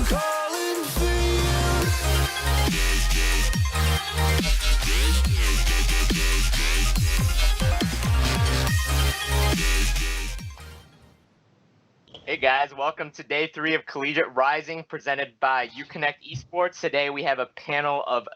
calling for you. Hey guys, welcome to day 3 of Collegiate Rising presented by UConnect Esports. Today we have a panel of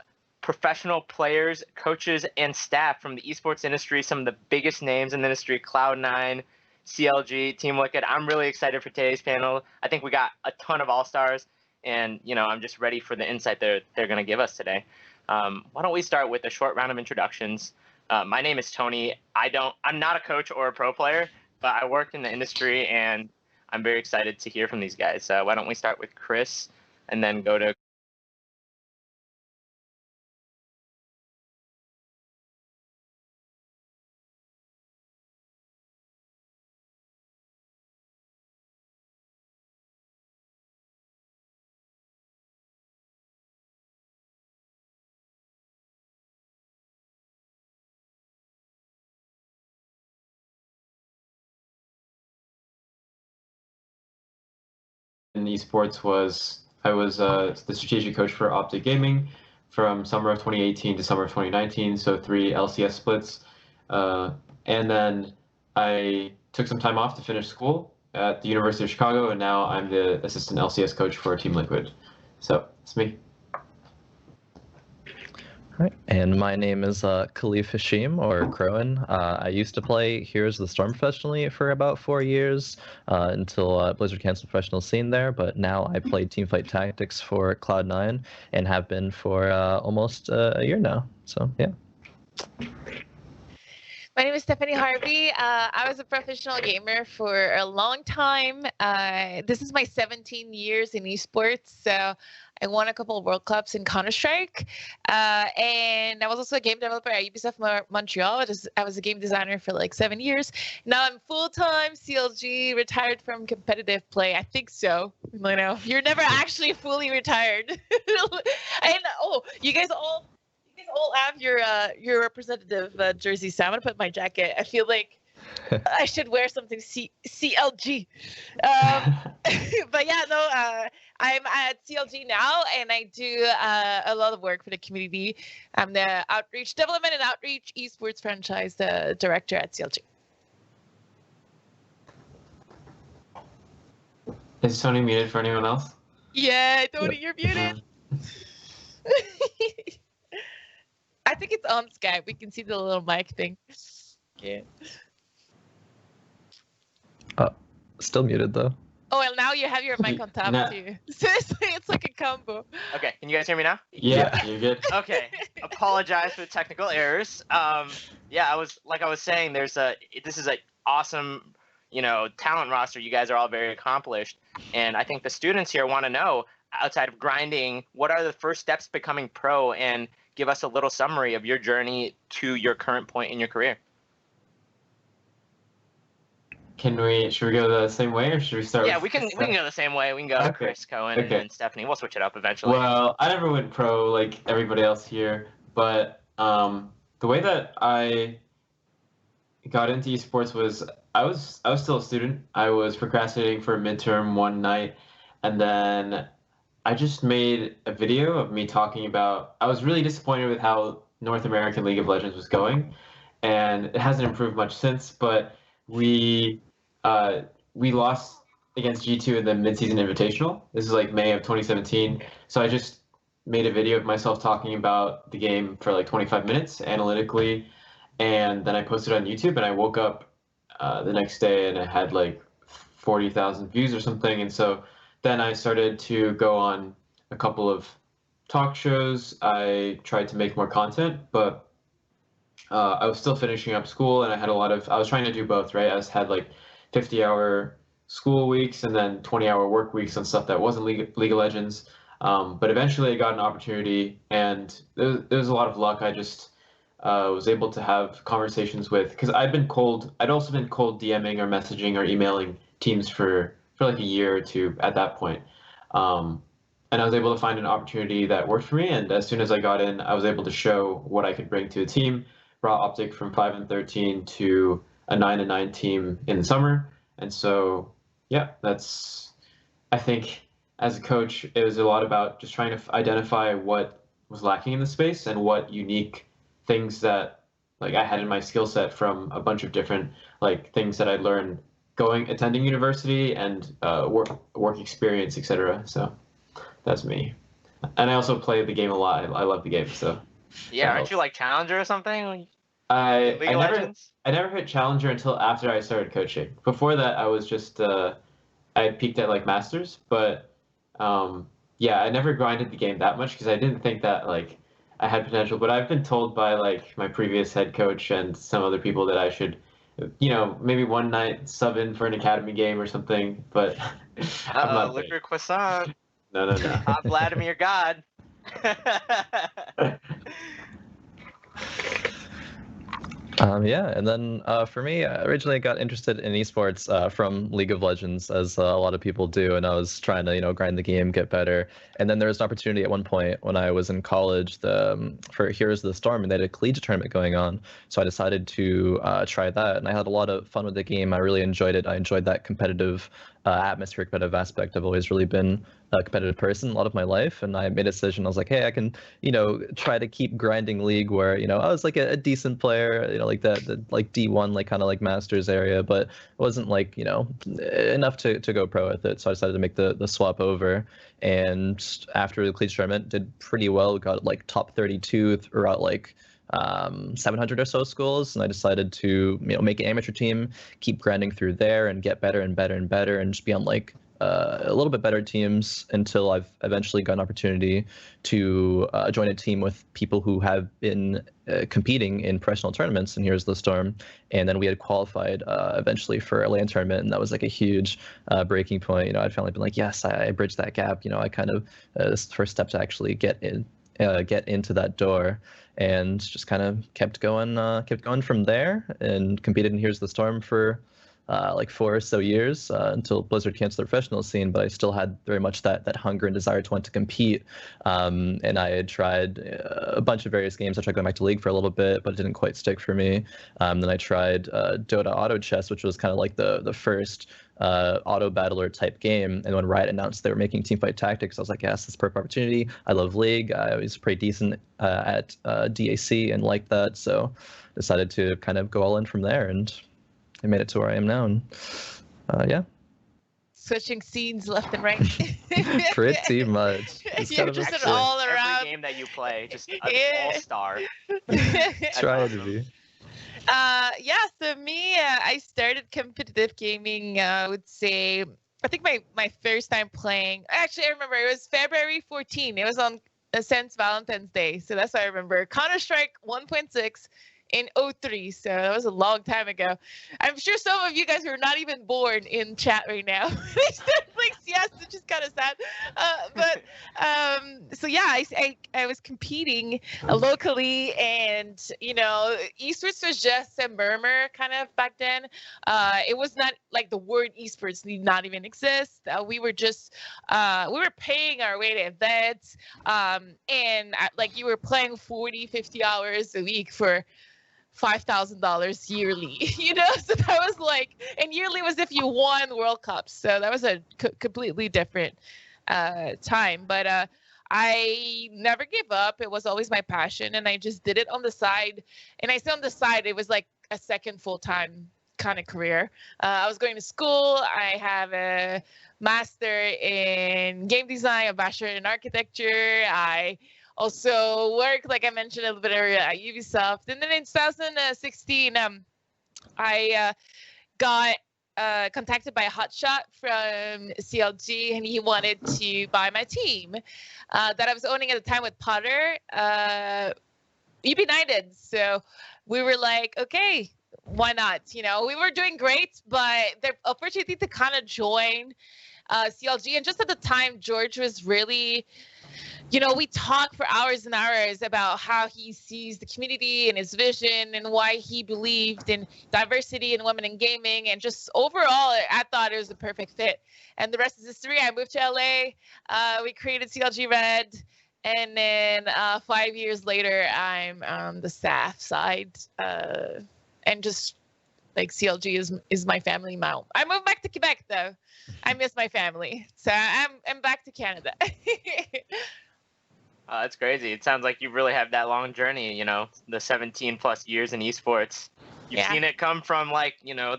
professional players, coaches, and staff from the esports industry, some of the biggest names in the industry, Cloud9, CLG, Team Wicked. I'm really excited for today's panel. I think we got a ton of all-stars, and I'm just ready for the insight they're going to give us today. Why don't we start with a short round of introductions? My name is Tony. I'm not a coach or a pro player, but I worked in the industry, and I'm very excited to hear from these guys. Why don't we start with Chris and then go to... In esports I was the strategic coach for Optic Gaming from summer of 2018 to summer of 2019, so 3 LCS splits. And then I took some time off to finish school at the University of Chicago, and now I'm the assistant LCS coach for Team Liquid. So it's me. All right, and my name is Khalif Hashim, or Crowan. I used to play Heroes of the Storm professionally for about 4 years until Blizzard canceled professional scene there, but now I play Teamfight Tactics for Cloud9 and have been for almost a year now, so yeah. My name is Stephanie Harvey. I was a professional gamer for a long time. This is my 17 years in esports, so I won a couple of World Cups in Counter-Strike. And I was also a game developer at Ubisoft Montreal. I was a game designer for like 7 years. Now I'm full-time CLG, retired from competitive play. I think so. You're never actually fully retired. And you guys all have your representative jerseys. So I'm gonna put my jacket. I feel like I should wear something CLG. But yeah, no, I'm at CLG now, and I do a lot of work for the community. I'm the outreach development and outreach esports franchise director at CLG. Is Tony muted for anyone else? Yeah, Tony, you're muted. I think it's on Skype. We can see the little mic thing. Yeah. Still muted though. Oh, well, now you have your mic on top too. Seriously, it's like a combo. Okay, can you guys hear me now? Yeah, you're good. Okay, apologize for the technical errors. Yeah, I was saying, this is an awesome, talent roster. You guys are all very accomplished, and I think the students here want to know, outside of grinding, what are the first steps becoming pro, and give us a little summary of your journey to your current point in your career. Should we go the same way, or should we start? Yeah, we can go the same way. We can go Chris, Cohen, and then Stephanie. We'll switch it up eventually. Well, I never went pro like everybody else here, but the way that I got into esports was I was still a student. I was procrastinating for a midterm one night, and then I just made a video of me talking about, I was really disappointed with how North American League of Legends was going, and it hasn't improved much since, but we lost against G2 in the mid-season invitational. This is like May of 2017. So I just made a video of myself talking about the game for like 25 minutes analytically, and then I posted it on YouTube, and I woke up the next day and I had like 40,000 views or something. And so then I started to go on a couple of talk shows. I tried to make more content, but I was still finishing up school, and I was trying to do both, right? I had like 50-hour school weeks and then 20-hour work weeks on stuff that wasn't League of Legends. But eventually I got an opportunity, and there was a lot of luck. I just was able to have conversations with, because I'd also been cold DMing or messaging or emailing teams for like a year or two at that point. And I was able to find an opportunity that worked for me. And as soon as I got in, I was able to show what I could bring to a team, brought Optic from 5-13 to a 9-9 team in the summer. And so, yeah, I think as a coach, it was a lot about just trying to identify what was lacking in the space and what unique things that like I had in my skill set from a bunch of different like things that I learned attending university and work experience, etc. So that's me. And I also play the game a lot. I love the game, so Yeah, that aren't helps. you like Challenger or something? I League I of never Legends? I never hit Challenger until after I started coaching. Before that, I was just I peaked at like Masters, but yeah, I never grinded the game that much because I didn't think that like I had potential. But I've been told by like my previous head coach and some other people that I should, maybe one night sub in for an academy game or something. But I'm not there. Liquor croissant. No, no, no. Vladimir God. Yeah, and then for me, I originally got interested in esports from League of Legends, as a lot of people do, and I was trying to, grind the game, get better. And then there was an opportunity at one point when I was in college for Heroes of the Storm, and they had a collegiate tournament going on. So I decided to try that, and I had a lot of fun with the game. I really enjoyed it. I enjoyed that competitive atmosphere, competitive aspect. I've always really been a competitive person a lot of my life, and I made a decision. I was like, hey, I can, try to keep grinding League where, I was like a decent player, like the like D1, like kind of like Masters area, but it wasn't like, enough to go pro with it. So I decided to make the swap over. And after the collegiate tournament, did pretty well, got like top 32 throughout like 700 or so schools, and I decided to make an amateur team, keep grinding through there, and get better and better and better, and just be on like a little bit better teams until I've eventually got an opportunity to join a team with people who have been competing in professional tournaments, and Here's the Storm. And then we had qualified eventually for a LAN tournament, and that was like a huge breaking point. I'd finally been like, yes, I bridged that gap. I kind of this is the first step to actually get into that door, and just kind of kept going from there, and competed in Here's the Storm for like 4 or so years until Blizzard canceled the professional scene. But I still had very much that hunger and desire to want to compete. And I had tried a bunch of various games. I tried going back to League for a little bit, but it didn't quite stick for me. Then I tried Dota Auto Chess, which was kind of like the first auto battler type game. And when Riot announced they were making Teamfight Tactics, I was like, yes, this is a perfect opportunity. I love League. I was pretty decent at DAC and liked that, so decided to kind of go all in from there, and I made it to where I am now. And yeah, switching scenes left and right. Pretty much. You're just an all around. Every game that you play, just an all-star. Try to be. Yeah, so me, I started competitive gaming, I would say, I think my first time playing, actually I remember it was February 14. It was on since Valentine's Day, so that's what I remember. Counter-Strike 1.6 in 03, so that was a long time ago. I'm sure some of you guys are not even born in chat right now. They said like yes, it's just kind of sad. So yeah, I was competing locally, and esports was just a murmur kind of back then. It was not like the word esports did not even exist. We were just we were paying our way to events, and like you were playing 40-50 hours a week for $5,000 yearly, so that was like, and yearly was if you won World Cups, so that was a completely different time. But I never gave up. It was always my passion, and I just did it on the side. And I say on the side, it was like a second full-time kind of career. I was going to school. I have a master in game design, a bachelor in architecture. I also worked, like I mentioned a little bit earlier, at Ubisoft. And then in 2016, I got contacted by a hotshot from CLG, and he wanted to buy my team that I was owning at the time with Potter, United. So we were like, okay, why not? We were doing great, but the opportunity to kind of join CLG, and just at the time, George was really... we talk for hours and hours about how he sees the community and his vision and why he believed in diversity and women in gaming. And just overall, I thought it was a perfect fit. And the rest is history. I moved to LA. We created CLG Red. And then 5 years later, I'm on the staff side and just Like CLG is my family now. I moved back to Quebec though. I miss my family, so I'm back to Canada. That's crazy. It sounds like you really have that long journey, you know, the 17 plus years in esports. You've seen it come from like, you know,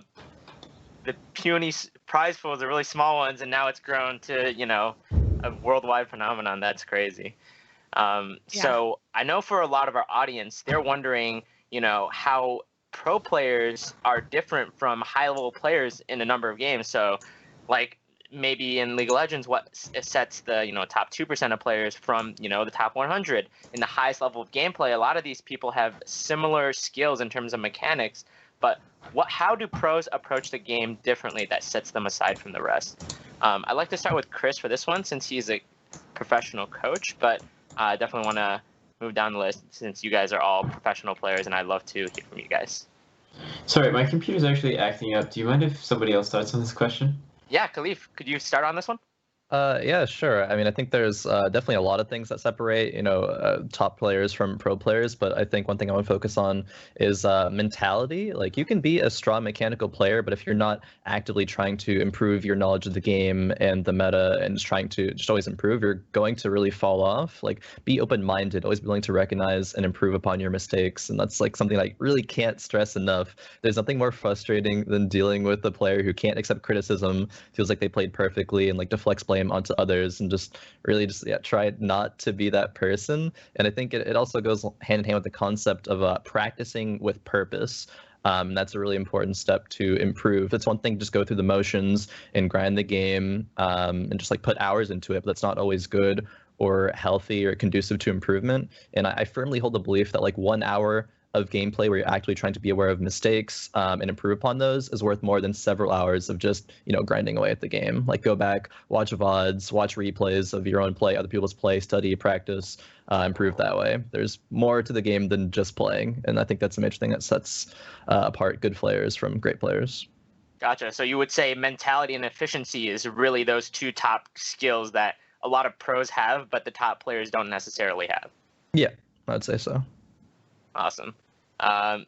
the puny prize pools, the really small ones, and now it's grown to, you know, a worldwide phenomenon. That's crazy. So I know for a lot of our audience, they're wondering, you know, how pro players are different from high level players in a number of games. So like maybe in League of Legends, what sets the, you know, top 2% of players from, you know, the top 100 in the highest level of gameplay. A lot of these people have similar skills in terms of mechanics, but how do pros approach the game differently that sets them aside from the rest? I'd like to start with Chris for this one, since he's a professional coach, but I definitely want to move down the list since you guys are all professional players, and I'd love to hear from you guys. Sorry, my computer's actually acting up. Do you mind if somebody else starts on this question? Yeah, Khalif, could you start on this one? Yeah, sure. I mean, I think there's definitely a lot of things that separate, you know, top players from pro players. But I think one thing I want to focus on is mentality. Like, you can be a strong mechanical player, but if you're not actively trying to improve your knowledge of the game and the meta and just trying to just always improve, you're going to really fall off. Like, be open-minded, always be willing to recognize and improve upon your mistakes. And that's like something I really can't stress enough. There's nothing more frustrating than dealing with a player who can't accept criticism, feels like they played perfectly, and like deflects blame onto others, and just really try not to be that person. And I think it also goes hand in hand with the concept of practicing with purpose. That's a really important step to improve. It's one thing to just go through the motions and grind the game and just like put hours into it, but that's not always good or healthy or conducive to improvement. And I firmly hold the belief that like 1 hour of gameplay where you're actually trying to be aware of mistakes and improve upon those is worth more than several hours of just, you know, grinding away at the game. Like, go back, watch VODs, watch replays of your own play, other people's play, study, practice, improve that way. There's more to the game than just playing, and I think that's a major thing that sets apart good players from great players. Gotcha. So you would say mentality and efficiency is really those two top skills that a lot of pros have, but the top players don't necessarily have. Yeah, I'd say so. Awesome.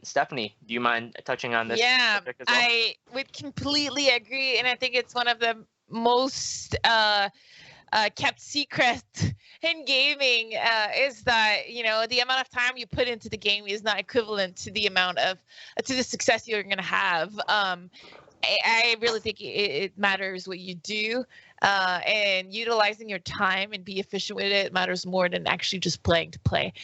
Stephanie, do you mind touching on this? Yeah, subject as well? I would completely agree, and I think it's one of the most kept secret in gaming is that, you know, the amount of time you put into the game is not equivalent to the amount of to the success you're going to have. I really think it matters what you do, and utilizing your time and be efficient with it matters more than actually just playing to play.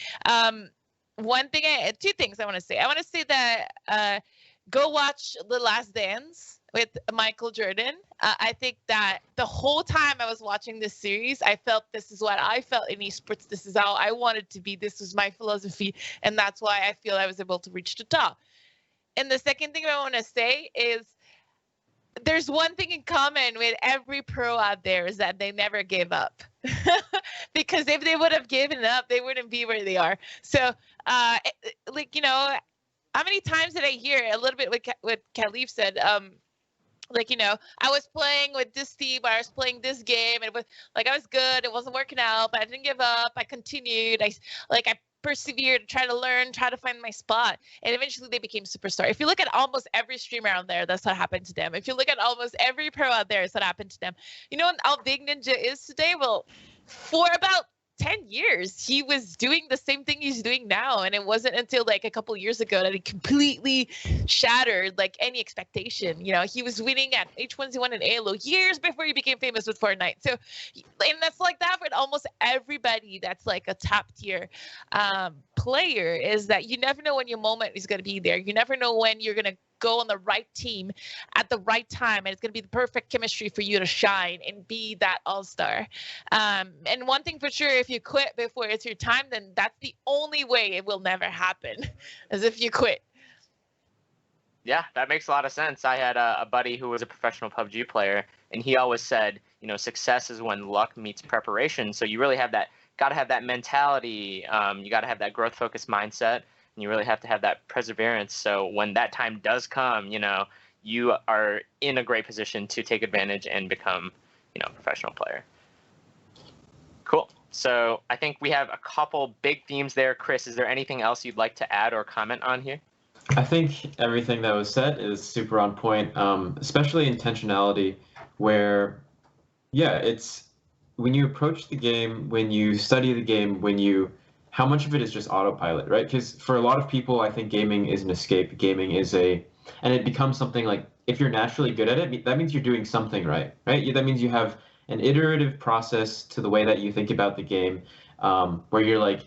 Two things I want to say. I want to say that go watch The Last Dance with Michael Jordan. I think that the whole time I was watching this series, I felt this is what I felt in esports. This is how I wanted to be. This was my philosophy. And that's why I feel I was able to reach the top. And the second thing I want to say is there's one thing in common with every pro out there is that they never gave up. Because if they would have given up, they wouldn't be where they are. So, like, you know, how many times did I hear a little bit what Khalif said? Like, you know, I was playing with this team, I was playing this game, and it was like I was good. It wasn't working out, but I didn't give up. I continued. I persevered, try to learn, try to find my spot, and eventually they became superstar. If you look at almost every streamer out there, that's what happened to them. If you look at almost every pro out there, it's what happened to them. You know how big Ninja is today? Well, for about 10 years, he was doing the same thing he's doing now, and it wasn't until like a couple years ago that he completely shattered like any expectation. You know, he was winning at H1Z1 and Halo years before he became famous with Fortnite. So, and that's like that for almost everybody that's like a top tier player, is that you never know when your moment is going to be there. You never know when you're going to go on the right team at the right time, and it's going to be the perfect chemistry for you to shine and be that all-star. And one thing for sure, if you quit before it's your time, then that's the only way it will never happen, as if you quit. Yeah, that makes a lot of sense. I had a buddy who was a professional PUBG player, and he always said, you know, success is when luck meets preparation. So you really got to have that mentality. You got to have that growth-focused mindset. And you really have to have that perseverance. So when that time does come, you know, you are in a great position to take advantage and become, you know, a professional player. Cool. So I think we have a couple big themes there. Chris, is there anything else you'd like to add or comment on here? I think everything that was said is super on point, especially intentionality, where, yeah, it's when you approach the game, when you study the game, how much of it is just autopilot, right? Because for a lot of people, I think gaming is an escape. And it becomes something like, if you're naturally good at it, that means you're doing something right, right? That means you have an iterative process to the way that you think about the game, where you're like,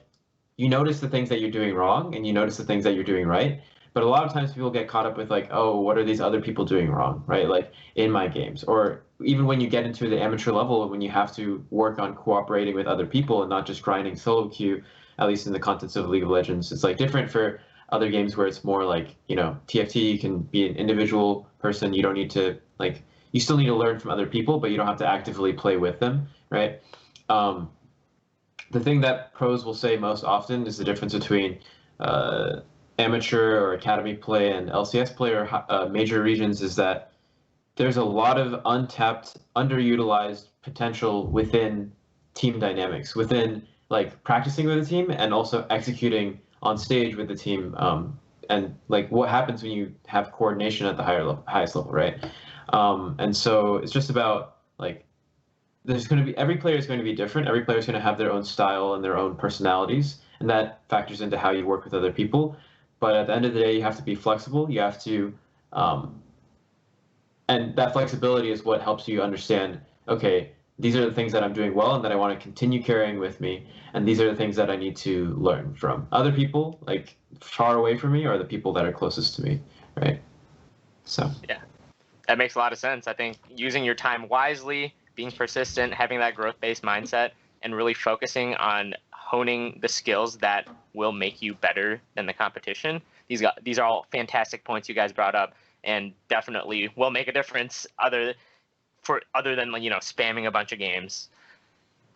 you notice the things that you're doing wrong and you notice the things that you're doing right. But a lot of times people get caught up with like, oh, what are these other people doing wrong, right? Like in my games, or even when you get into the amateur level, when you have to work on cooperating with other people and not just grinding solo queue, at least in the context of League of Legends, it's like different for other games where it's more like, TFT, you can be an individual person. You don't need to you still need to learn from other people, but you don't have to actively play with them, right? The thing that pros will say most often is the difference between amateur or academy play and LCS play or major regions is that there's a lot of untapped, underutilized potential within team dynamics, within like practicing with a team and also executing on stage with the team. And like what happens when you have coordination at the highest level, right? And so it's just about like every player is going to be different. Every player is going to have their own style and their own personalities, and that factors into how you work with other people. But at the end of the day, you have to be flexible. You have to, and that flexibility is what helps you understand, okay, these are the things that I'm doing well and that I want to continue carrying with me, and these are the things that I need to learn from other people, like far away from me, or the people that are closest to me, right? So yeah, that makes a lot of sense. I think using your time wisely, being persistent, having that growth-based mindset, and really focusing on honing the skills that will make you better than the competition. These are all fantastic points you guys brought up, and definitely will make a difference other than spamming a bunch of games.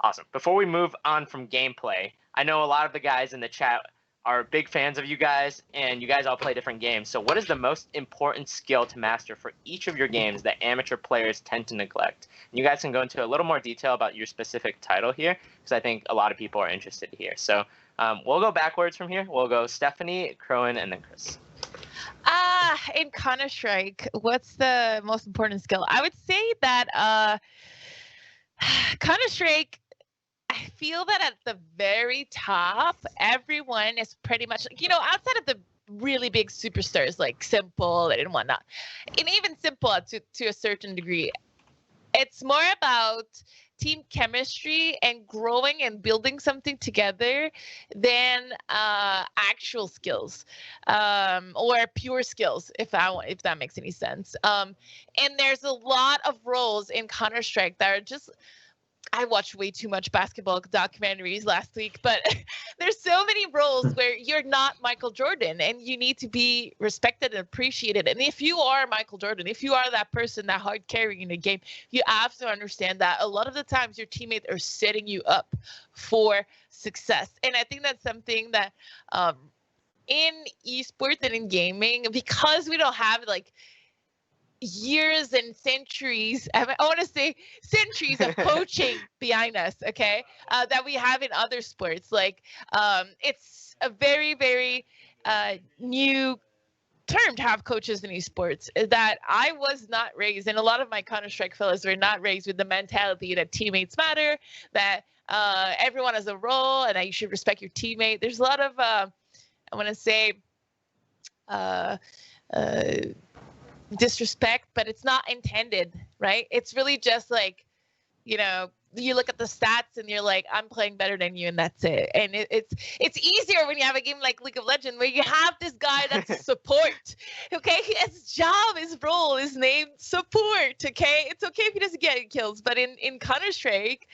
Awesome. Before we move on from gameplay, I know a lot of the guys in the chat are big fans of you guys, and you guys all play different games. So what is the most important skill to master for each of your games that amateur players tend to neglect? And you guys can go into a little more detail about your specific title here, because I think a lot of people are interested here. So we'll go backwards from here. We'll go Stephanie, Crowan, and then Chris. In Counter-Strike, what's the most important skill? I would say that Counter-Strike, I feel that at the very top, everyone is pretty much, outside of the really big superstars like Simple and whatnot, and even Simple to a certain degree, it's more about team chemistry and growing and building something together than actual skills or pure skills, if that makes any sense. And there's a lot of roles in Counter-Strike that are just, I watched way too much basketball documentaries last week, but there's so many roles where you're not Michael Jordan and you need to be respected and appreciated. And if you are Michael Jordan, if you are that person, that hard carrying in a game, you have to understand that a lot of the times your teammates are setting you up for success. And I think that's something that in esports and in gaming, because we don't have like years and centuries, I want to say centuries of coaching behind us, okay, that we have in other sports. Like it's a very, very new term to have coaches in esports that I was not raised, and a lot of my Counter-Strike fellows were not raised with the mentality that teammates matter, that everyone has a role and that you should respect your teammate. There's a lot of, I want to say, disrespect, but it's not intended, right? It's really just like, you look at the stats and you're like, I'm playing better than you, and that's it. And it's easier when you have a game like League of Legends where you have this guy that's support, okay? His job, his role is named support, okay? It's okay if he doesn't get any kills, but in Counter-Strike,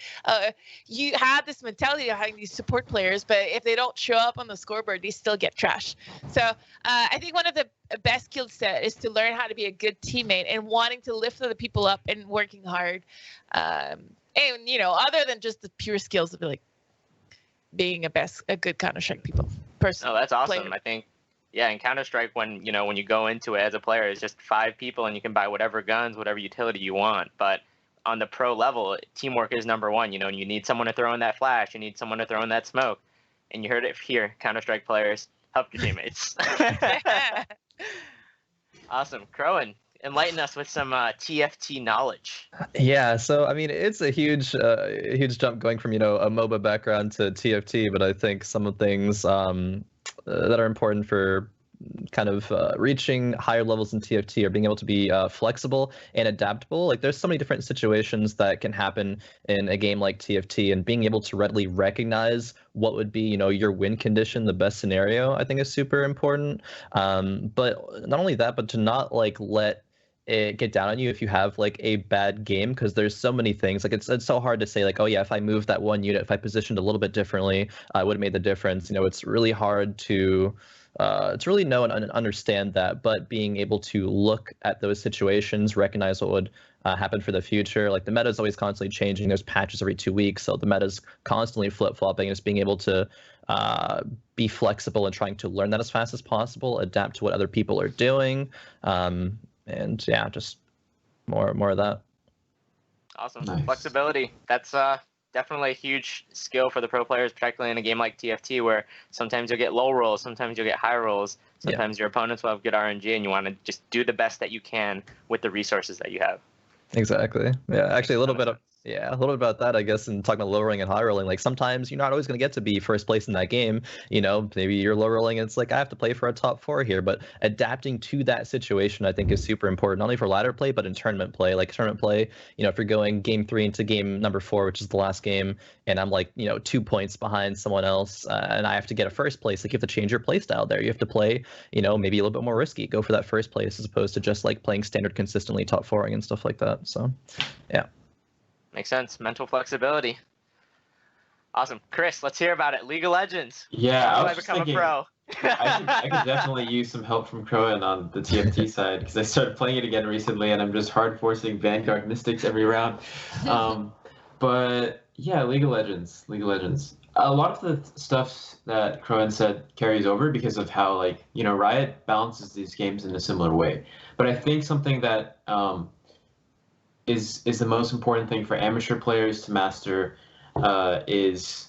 you have this mentality of having these support players, but if they don't show up on the scoreboard, they still get trashed. So I think one of the best skill set is to learn how to be a good teammate and wanting to lift other people up and working hard. And other than just the pure skills of like being a good Counter-Strike person. Oh, that's awesome. Player. I think, yeah, in Counter-Strike, when you go into it as a player, it's just 5 people and you can buy whatever guns, whatever utility you want. But on the pro level, teamwork is number one. You need someone to throw in that flash, you need someone to throw in that smoke. And you heard it here, Counter-Strike players help your teammates. Awesome. Crowan, enlighten us with some TFT knowledge. Yeah, so I mean, it's a huge jump going from, a MOBA background to TFT, but I think some of the things that are important for kind of reaching higher levels in TFT are being able to be flexible and adaptable. Like, there's so many different situations that can happen in a game like TFT, and being able to readily recognize what would be, your win condition, the best scenario, I think is super important. But not only that, but to not let it get down on you if you have a bad game, because there's so many things. It's so hard to say oh yeah, if I moved that one unit, if I positioned a little bit differently, I would have made the difference. It's really hard to really know and understand that, but being able to look at those situations, recognize what would happen for the future. The meta is always constantly changing. There's patches every 2 weeks, so the meta is constantly flip-flopping. Just being able to be flexible and trying to learn that as fast as possible, adapt to what other people are doing, and yeah, just more of that. Awesome. Nice. Flexibility. That's definitely a huge skill for the pro players, particularly in a game like TFT, where sometimes you'll get low rolls, sometimes you'll get high rolls, sometimes your opponents will have good RNG, and you want to just do the best that you can with the resources that you have. Exactly. Yeah, actually a little bit about that, I guess, and talking about low rolling and high rolling. Sometimes you're not always going to get to be first place in that game. Maybe you're low rolling and it's I have to play for a top 4 here. But adapting to that situation, I think, is super important, not only for ladder play, but in tournament play. Tournament play, if you're going game 3 into game number 4, which is the last game, and I'm 2 points behind someone else, and I have to get a first place, you have to change your play style there. You have to play, maybe a little bit more risky, go for that first place as opposed to just playing standard consistently, top 4ing and stuff like that. So, yeah. Makes sense. Mental flexibility. Awesome. Chris, let's hear about it. League of Legends. Yeah, How do I become a pro? I could definitely use some help from Crowan on the TFT side, because I started playing it again recently, and I'm just hard forcing Vanguard Mystics every round. But yeah, League of Legends. A lot of the stuff that Crowan said carries over because of how Riot balances these games in a similar way. But I think something that is the most important thing for amateur players to master is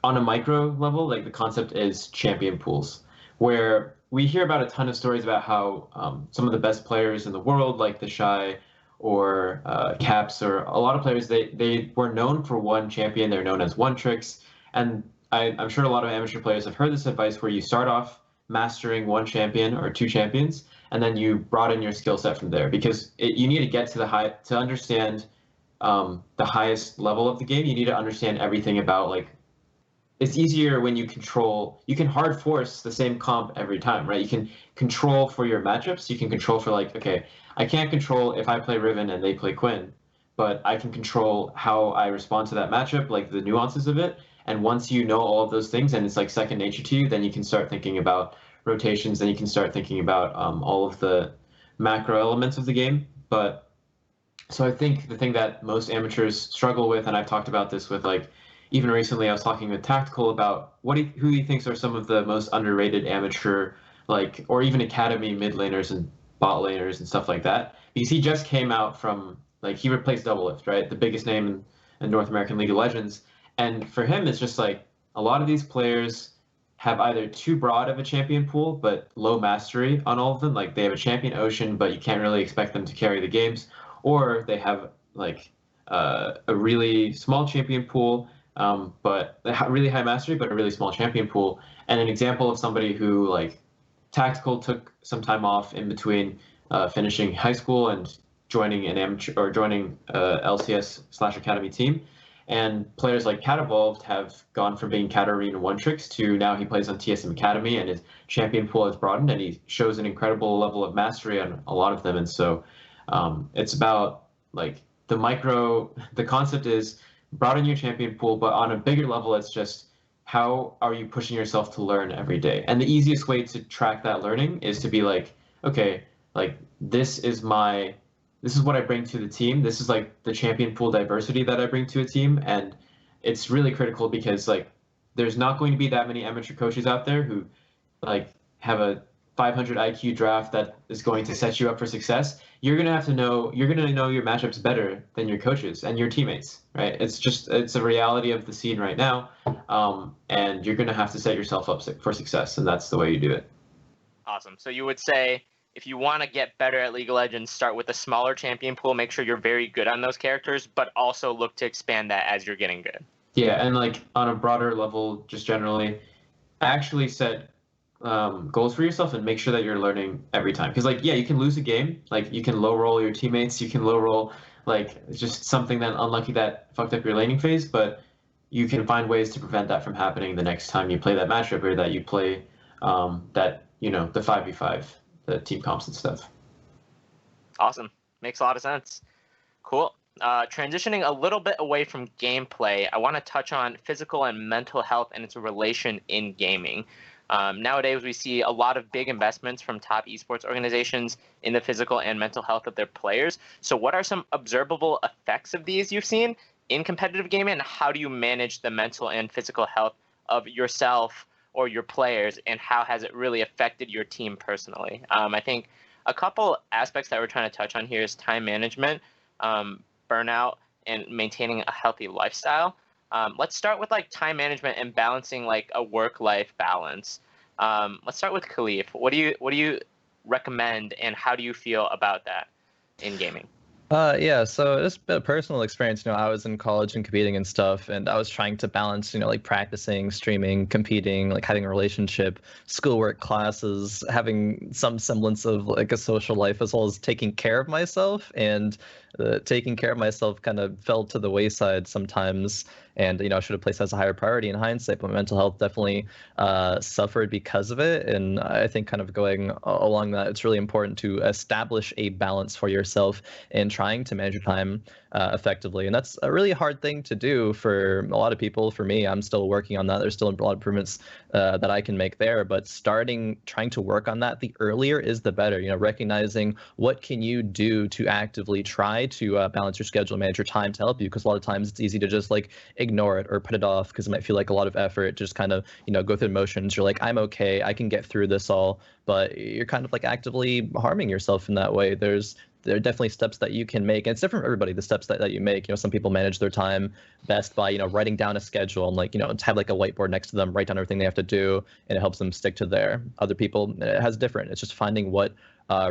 on a micro level. The concept is champion pools, where we hear about a ton of stories about how some of the best players in the world, like the Shy or Caps, or a lot of players, they were known for one champion. They're known as one tricks, and I'm sure a lot of amateur players have heard this advice, where you start off mastering one champion or 2 champions, and then you broaden your skill set from there, because you need to get to understand the highest level of the game. You need to understand everything about it's easier when you can hard force the same comp every time, right? You can control for your matchups. You can control for okay, I can't control if I play Riven and they play Quinn, but I can control how I respond to that matchup, the nuances of it. And once you know all of those things, and it's second nature to you, then you can start thinking about rotations, then you can start thinking about all of the macro elements of the game. But so I think the thing that most amateurs struggle with, and I've talked about this with even recently, I was talking with Tactical about who he thinks are some of the most underrated amateur, or even academy mid laners and bot laners and stuff like that, because he just came out from he replaced Doublelift, right, the biggest name in North American League of Legends. And for him, it's just a lot of these players have either too broad of a champion pool, but low mastery on all of them. They have a champion ocean, but you can't really expect them to carry the games. Or they have a really small champion pool, but really high mastery, but a really small champion pool. And an example of somebody who Tactical took some time off in between finishing high school and joining an amateur or joining LCS/Academy team. And players like Cat Evolved have gone from being Cat Arena one tricks to now he plays on TSM Academy, and his champion pool has broadened, and he shows an incredible level of mastery on a lot of them. And so it's about the concept is broaden your champion pool, but on a bigger level, it's just how are you pushing yourself to learn every day? And the easiest way to track that learning is to be okay, this is what I bring to the team. This is the champion pool diversity that I bring to a team. And it's really critical because there's not going to be that many amateur coaches out there who have a 500 IQ draft that is going to set you up for success. You're going to know your matchups better than your coaches and your teammates, right? It's a reality of the scene right now. and you're going to have to set yourself up for success, and that's the way you do it. Awesome. So you would say if you want to get better at League of Legends, start with a smaller champion pool, make sure you're very good on those characters, but also look to expand that as you're getting good. Yeah, and like on a broader level, just generally, actually set goals for yourself and make sure that you're learning every time. Because like, yeah, you can lose a game, like you can low roll your teammates, you can low roll like just something that unlucky that fucked up your laning phase, but you can find ways to prevent that from happening the next time you play that matchup or that you play that, you know, the 5v5, the team comps and stuff. Awesome. Makes a lot of sense. Cool. Transitioning a little bit away from gameplay, I want to touch on physical and mental health and its relation in gaming. Nowadays, we see a lot of big investments from top esports organizations in the physical and mental health of their players. So what are some observable effects of these you've seen in competitive gaming, and how do you manage the mental and physical health of yourself or your players, and how has it really affected your team personally? I think a couple aspects that we're trying to touch on here is time management, burnout, and maintaining a healthy lifestyle. Let's start with like time management and balancing like a work-life balance. Let's start with Khalif. What do you recommend, and how do you feel about that in gaming? Yeah, so just a personal experience. I was in college and competing and stuff, and I was trying to balance, like practicing, streaming, competing, like having a relationship, schoolwork, classes, having some semblance of like a social life, as well as taking care of myself. And taking care of myself kind of fell to the wayside sometimes. And, I should have placed that as a higher priority in hindsight, but my mental health definitely suffered because of it. And I think kind of going along that, it's really important to establish a balance for yourself in trying to manage your time effectively. And that's a really hard thing to do for a lot of people. For me, I'm still working on that. There's still a lot of improvements that I can make there, but trying to work on that, the earlier is the better. Recognizing what can you do to actively try to balance your schedule, manage your time to help you, because a lot of times it's easy to just like ignore it or put it off because it might feel like a lot of effort, just kind of go through the motions. You're like, I'm okay, I can get through this all, but you're kind of like actively harming yourself in that way. There are definitely steps that you can make, and it's different for everybody, the steps that you make. Some people manage their time best by writing down a schedule and like have like a whiteboard next to them, write down everything they have to do, and it helps them stick to there. Other people, it has different. It's just finding what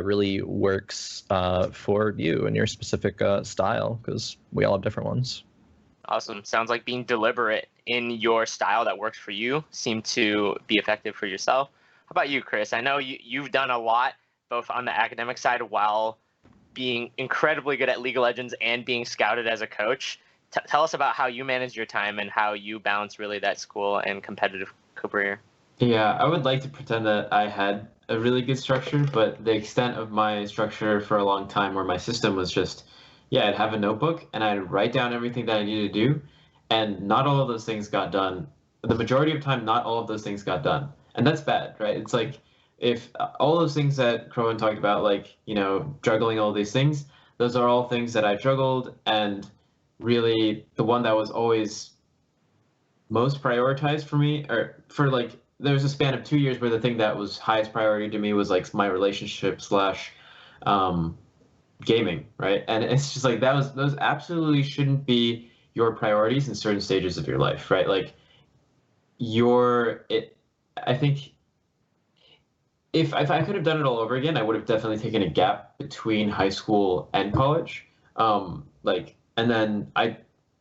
really works for you and your specific style, because we all have different ones. Awesome. Sounds like being deliberate in your style that works for you seemed to be effective for yourself. How about you, Chris? I know you've done a lot both on the academic side while being incredibly good at League of Legends and being scouted as a coach. Tell us about how you manage your time and how you balance really that school and competitive career. Yeah, I would like to pretend that I had a really good structure, but the extent of my structure for a long time, or my system, was just, I'd have a notebook and I'd write down everything that I needed to do, and not all of those things got done. The majority of time, not all of those things got done, and that's bad, right? It's like, if all those things that Crowan talked about, like, juggling all these things, those are all things that I've juggled, and really the one that was always most prioritized for me, or for like, there was a span of 2 years where the thing that was highest priority to me was like my relationship / gaming, right? And it's just like, those absolutely shouldn't be your priorities in certain stages of your life, right? Like, I think if I could have done it all over again, I would have definitely taken a gap between high school and college. And then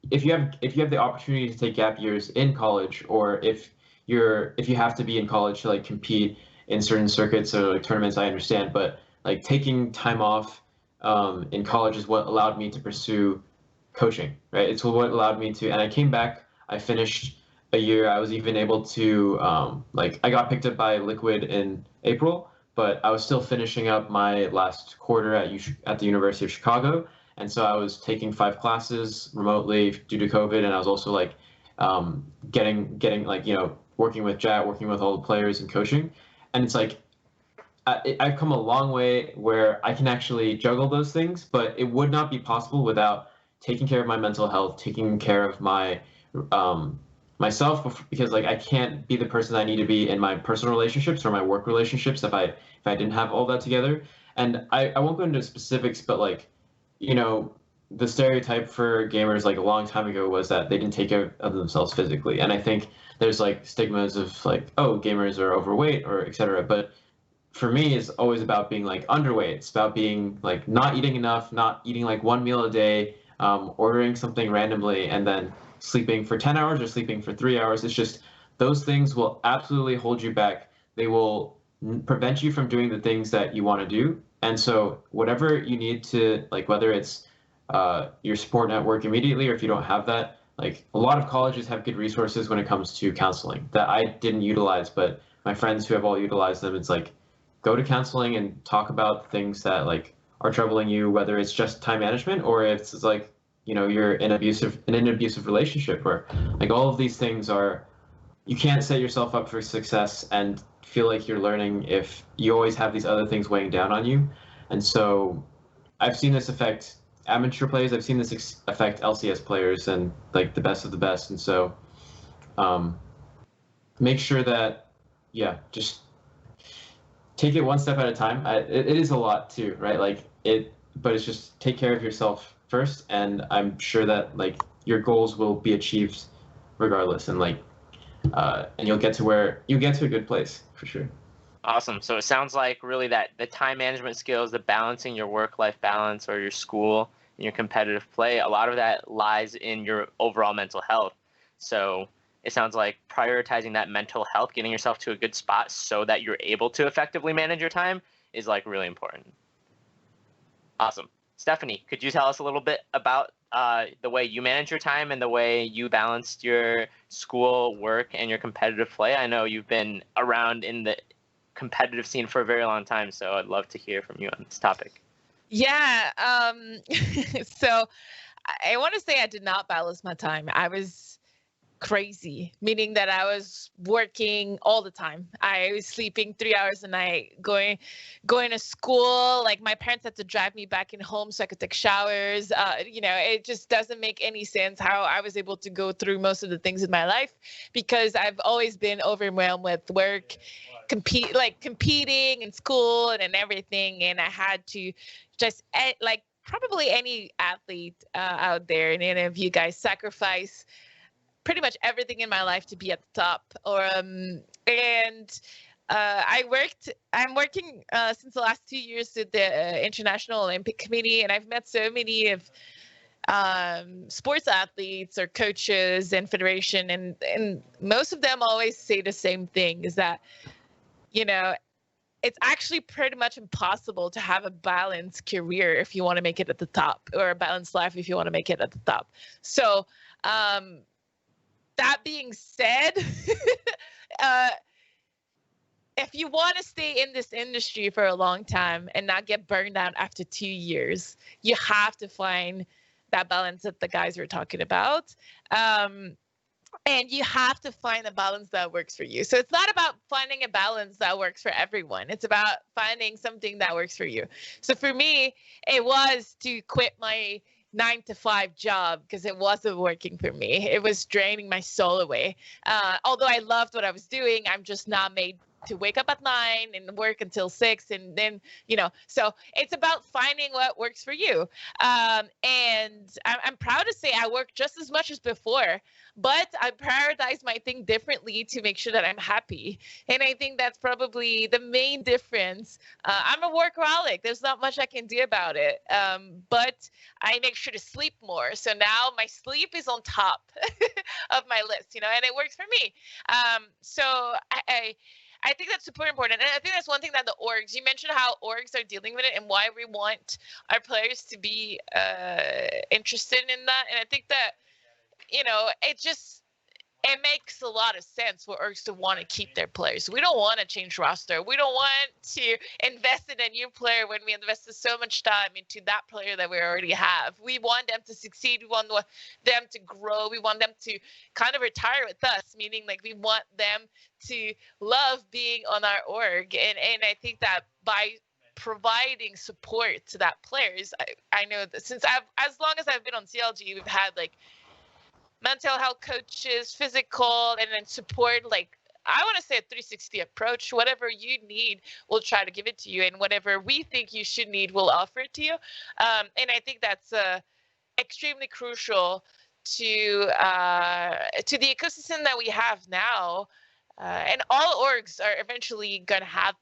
if you have the opportunity to take gap years in college, or if you have to be in college to like compete in certain circuits or like tournaments, I understand, but like taking time off in college is what allowed me to pursue coaching, right? It's what allowed me to, and I came back, I finished a year. I was even able to I got picked up by Liquid in April, but I was still finishing up my last quarter at the University of Chicago, and so I was taking 5 classes remotely due to COVID, and I was also like getting like working with Jat, working with all the players and coaching, and it's like I've come a long way where I can actually juggle those things, but it would not be possible without taking care of my mental health, taking care of my myself, because like I can't be the person I need to be in my personal relationships or my work relationships if I didn't have all that together. And I won't go into specifics, but like the stereotype for gamers like a long time ago was that they didn't take care of themselves physically. And I think there's like stigmas of like, oh, gamers are overweight or etc. But for me, it's always about being like underweight. It's about being like not eating enough, not eating like one meal a day, ordering something randomly, and then sleeping for 10 hours or sleeping for 3 hours. It's just those things will absolutely hold you back. They will prevent you from doing the things that you want to do. And so whatever you need to, like, whether it's your support network immediately, or if you don't have that, like a lot of colleges have good resources when it comes to counseling that I didn't utilize, but my friends who have all utilized them. It's like, go to counseling and talk about things that like are troubling you, whether it's just time management or if it's like, you know, you're in an abusive relationship, where like all of these things are, you can't set yourself up for success and feel like you're learning if you always have these other things weighing down on you. And so I've seen this affect amateur players. I've seen this affect LCS players and like the best of the best. And so make sure that, yeah, just take it one step at a time. It is a lot too, right? But it's just take care of yourself first. And I'm sure that like your goals will be achieved regardless. And like, and you'll get to a good place for sure. Awesome. So it sounds like really that the time management skills, the balancing your work-life balance or your school and your competitive play, a lot of that lies in your overall mental health. So it sounds like prioritizing that mental health, getting yourself to a good spot so that you're able to effectively manage your time is like really important. Awesome. Stephanie, could you tell us a little bit about the way you manage your time and the way you balanced your school, work, and your competitive play? I know you've been around in the competitive scene for a very long time, so I'd love to hear from you on this topic. Yeah. So I want to say I did not balance my time. I was crazy, meaning that I was working all the time. I was sleeping 3 hours a night, going to school. Like my parents had to drive me back in home so I could take showers. It just doesn't make any sense how I was able to go through most of the things in my life, because I've always been overwhelmed with work, competing in school and everything. And I had to just like probably any athlete out there and any of you guys sacrifice pretty much everything in my life to be at the top. I'm working since the last 2 years with the International Olympic Committee, and I've met so many of sports athletes or coaches and federation, and most of them always say the same thing, is that, you know, it's actually pretty much impossible to have a balanced career if you want to make it at the top, or a balanced life if you want to make it at the top. So that being said, if you want to stay in this industry for a long time and not get burned out after 2 years, you have to find that balance that the guys were talking about. And you have to find a balance that works for you. So it's not about finding a balance that works for everyone. It's about finding something that works for you. So for me, it was to quit my 9-to-5 job because it wasn't working for me. It was draining my soul away. Although I loved what I was doing, I'm just not made to wake up at 9 and work until 6. And then, so it's about finding what works for you. And I'm proud to say I work just as much as before, but I prioritize my thing differently to make sure that I'm happy. And I think that's probably the main difference. I'm a workaholic. There's not much I can do about it. But I make sure to sleep more. So now my sleep is on top of my list, and it works for me. So I think that's super important. And I think that's one thing that the orgs, you mentioned how orgs are dealing with it and why we want our players to be interested in that. And I think that, it makes a lot of sense for orgs to want to keep their players. We don't want to change roster. We don't want to invest in a new player when we invested so much time into that player that we already have. We want them to succeed. We want them to grow. We want them to kind of retire with us, meaning like we want them to love being on our org. And I think that by providing support to that players, I know that as long as I've been on CLG, we've had like mental health coaches, physical, and then support. Like, I want to say a 360 approach. Whatever you need, we'll try to give it to you. And whatever we think you should need, we'll offer it to you. And I think that's extremely crucial to the ecosystem that we have now. And all orgs are eventually going to have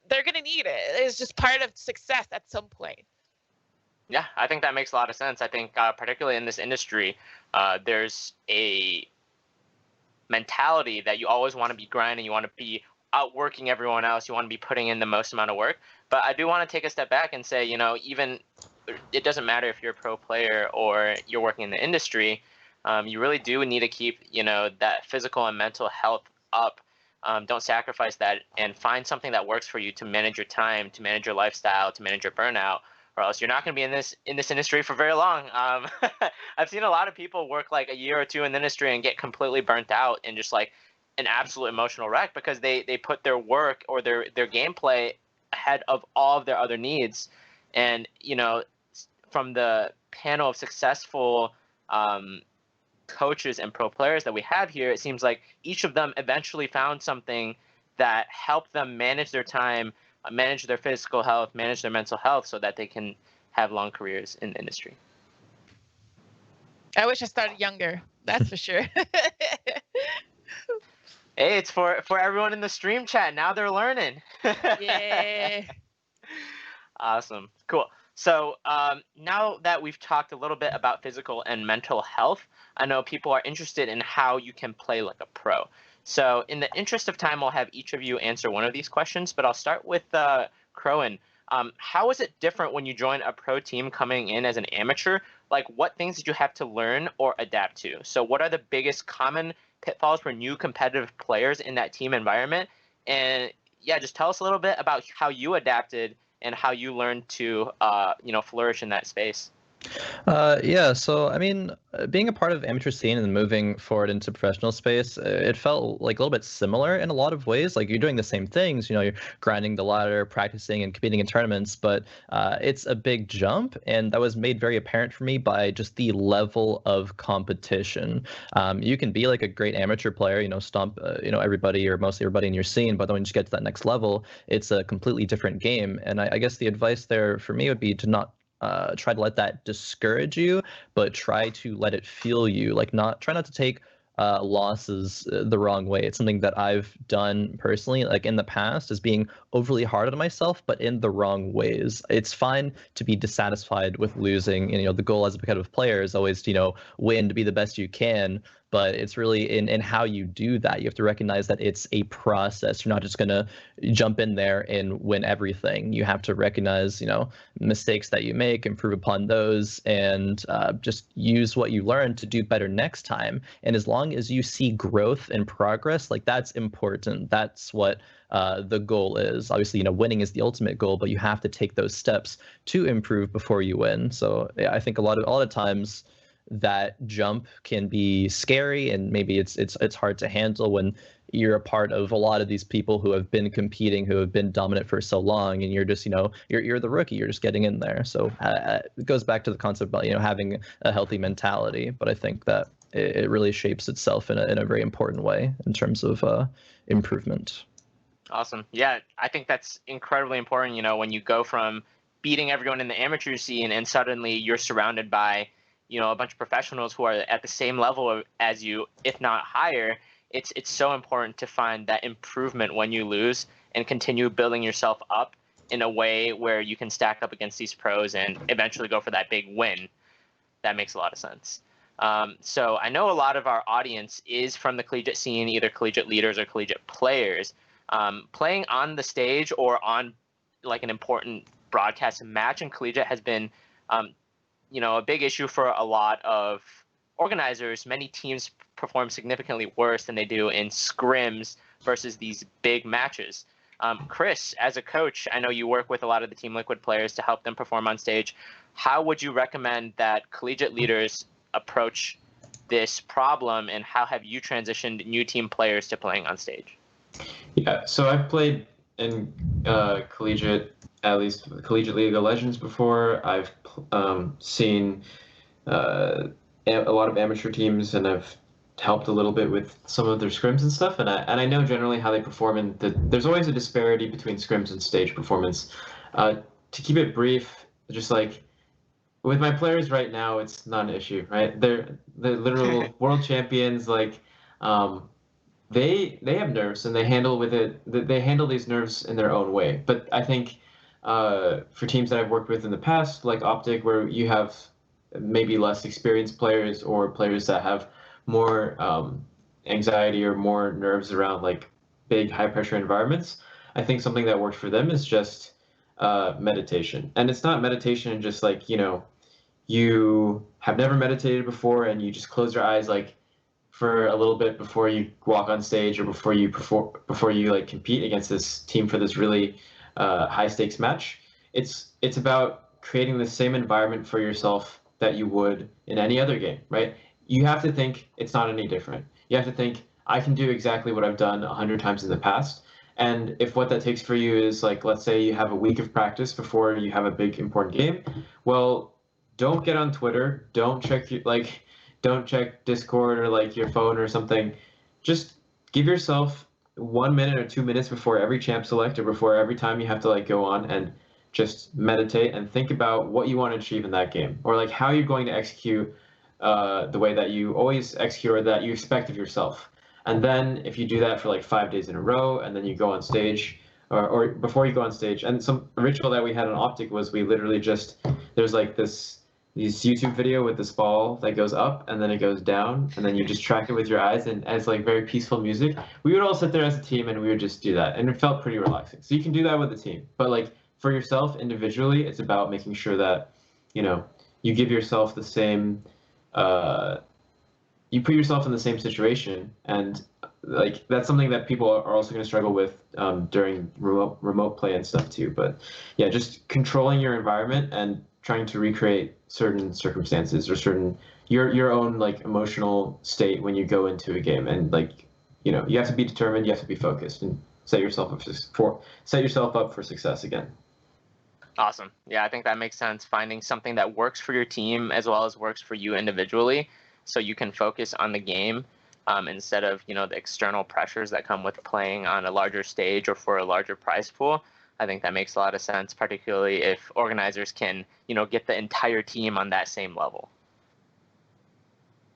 they're going to need it. It's just part of success at some point. Yeah, I think that makes a lot of sense. I think particularly in this industry, there's a mentality that you always want to be grinding, you want to be outworking everyone else, you want to be putting in the most amount of work. But I do want to take a step back and say, even it doesn't matter if you're a pro player or you're working in the industry, you really do need to keep, that physical and mental health up. Don't sacrifice that, and find something that works for you to manage your time, to manage your lifestyle, to manage your burnout, or else you're not going to be in this industry for very long. I've seen a lot of people work like a year or two in the industry and get completely burnt out and just like an absolute emotional wreck because they put their work or their gameplay ahead of all of their other needs. And from the panel of successful coaches and pro players that we have here, it seems like each of them eventually found something that helped them manage their time, manage their physical health, manage their mental health, so that they can have long careers in the industry. I wish I started younger. That's for sure. Hey, it's for everyone in the stream chat. Now they're learning. Yeah. Awesome. Cool. So now that we've talked a little bit about physical and mental health, I know people are interested in how you can play like a pro. So in the interest of time, I'll have each of you answer one of these questions, but I'll start with Crowan. How is it different when you join a pro team coming in as an amateur? Like, what things did you have to learn or adapt to? So what are the biggest common pitfalls for new competitive players in that team environment? And yeah, just tell us a little bit about how you adapted and how you learned to, flourish in that space. Yeah, so I mean, being a part of amateur scene and moving forward into professional space, it felt like a little bit similar in a lot of ways. Like you're doing the same things, you're grinding the ladder, practicing and competing in tournaments, but it's a big jump, and that was made very apparent for me by just the level of competition. You can be like a great amateur player, stomp, everybody or mostly everybody in your scene, but then when you get to that next level, it's a completely different game. And I guess the advice there for me would be to not try to let that discourage you, but try to let it fuel you. Like try not to take losses the wrong way. It's something that I've done personally, like in the past, is being overly hard on myself, but in the wrong ways. It's fine to be dissatisfied with losing. The goal as a competitive player is always to, win, to be the best you can. But it's really in how you do that. You have to recognize that it's a process. You're not just going to jump in there and win everything. You have to recognize, mistakes that you make, improve upon those, and just use what you learn to do better next time. And as long as you see growth and progress, like that's important. That's what the goal is. Obviously, winning is the ultimate goal, but you have to take those steps to improve before you win. So yeah, I think a lot of times that jump can be scary, and maybe it's hard to handle when you're a part of a lot of these people who have been competing, who have been dominant for so long, and you're just you're the rookie, you're just getting in there. So it goes back to the concept about having a healthy mentality, but I think that it really shapes itself in a very important way in terms of improvement. Awesome. Yeah, I think that's incredibly important. When you go from beating everyone in the amateur scene and suddenly you're surrounded by a bunch of professionals who are at the same level as you, if not higher, it's so important to find that improvement when you lose and continue building yourself up in a way where you can stack up against these pros and eventually go for that big win. That makes a lot of sense. So I know a lot of our audience is from the collegiate scene, either collegiate leaders or collegiate players. Playing on the stage or on like an important broadcast match in collegiate has been a big issue for a lot of organizers. Many teams perform significantly worse than they do in scrims versus these big matches. Chris, as a coach, I know you work with a lot of the Team Liquid players to help them perform on stage. How would you recommend that collegiate leaders approach this problem, and how have you transitioned new team players to playing on stage? Yeah, so I've played in collegiate, at least Collegiate League of Legends before. I've seen a lot of amateur teams, and I've helped a little bit with some of their scrims and stuff. And I know generally how they perform, and there's always a disparity between scrims and stage performance. To keep it brief, just like with my players right now, it's not an issue, right? They're literal world champions. Like, they have nerves and they handle with it. They handle these nerves in their own way. But I think for teams that I've worked with in the past, like Optic, where you have maybe less experienced players or players that have more anxiety or more nerves around like big high pressure environments, I think something that worked for them is just meditation. And it's not meditation just like, you have never meditated before and you just close your eyes like for a little bit before you walk on stage or before you like compete against this team for this really high stakes match. It's about creating the same environment for yourself that you would in any other game, right? You have to think it's not any different. You have to think I can do exactly what I've done 100 times in the past. And if what that takes for you is like, let's say you have a week of practice before you have a big important game, well, don't get on Twitter. Don't check Discord or like your phone or something. Just give yourself 1 minute or 2 minutes before every champ select or before every time you have to like go on and just meditate and think about what you want to achieve in that game, or like how you're going to execute the way that you always execute or that you expect of yourself. And then if you do that for like 5 days in a row and then you go on stage or before you go on stage, and some ritual that we had on Optic was we literally just, there's like this YouTube video with this ball that goes up and then it goes down and then you just track it with your eyes, and it's like very peaceful music. We would all sit there as a team and we would just do that, and it felt pretty relaxing. So you can do that with the team, but like for yourself individually, it's about making sure that you give yourself the same you put yourself in the same situation, and like that's something that people are also going to struggle with during remote play and stuff too. But yeah, just controlling your environment and trying to recreate certain circumstances or certain your own like emotional state when you go into a game, and like you have to be determined, you have to be focused, and set yourself up for success again. Awesome. Yeah, I think that makes sense. Finding something that works for your team as well as works for you individually, so you can focus on the game instead of the external pressures that come with playing on a larger stage or for a larger prize pool. I think that makes a lot of sense, particularly if organizers can get the entire team on that same level.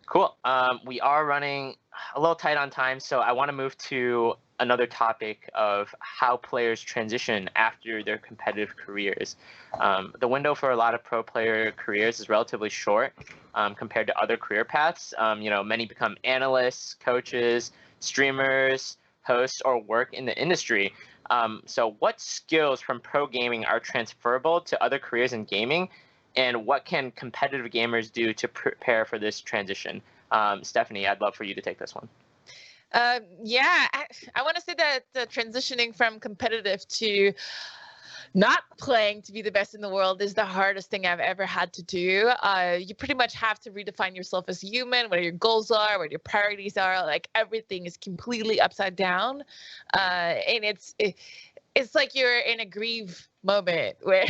Cool. We are running a little tight on time, so I want to move to another topic of how players transition after their competitive careers. The window for a lot of pro player careers is relatively short compared to other career paths. Many become analysts, coaches, streamers, hosts, or work in the industry. So what skills from pro gaming are transferable to other careers in gaming, and what can competitive gamers do to prepare for this transition? Stephanie, I'd love for you to take this one. Yeah, I want to say that transitioning from competitive to not playing to be the best in the world is the hardest thing I've ever had to do. You pretty much have to redefine yourself as a human, what your goals are, what your priorities are. Like everything is completely upside down, and it's like you're in a grief moment where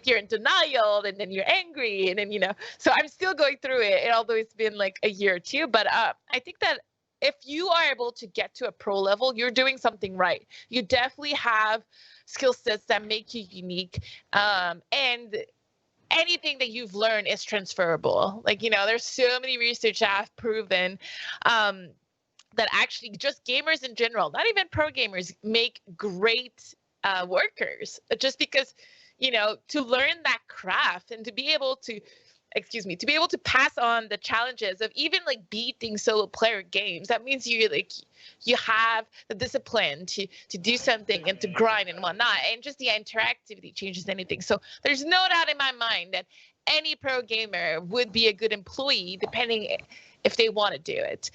you're in denial and then you're angry and then So I'm still going through it, although it's been like a year or two. But I think that if you are able to get to a pro level, you're doing something right. You definitely have skill sets that make you unique, and anything that you've learned is transferable. Like there's so many research that have proven that actually just gamers in general, not even pro gamers, make great workers. Just because to learn that craft and to be able to pass on the challenges of even like beating solo player games. That means you have the discipline to do something and to grind and whatnot, and just the interactivity changes anything. So there's no doubt in my mind that any pro gamer would be a good employee depending if they want to do it.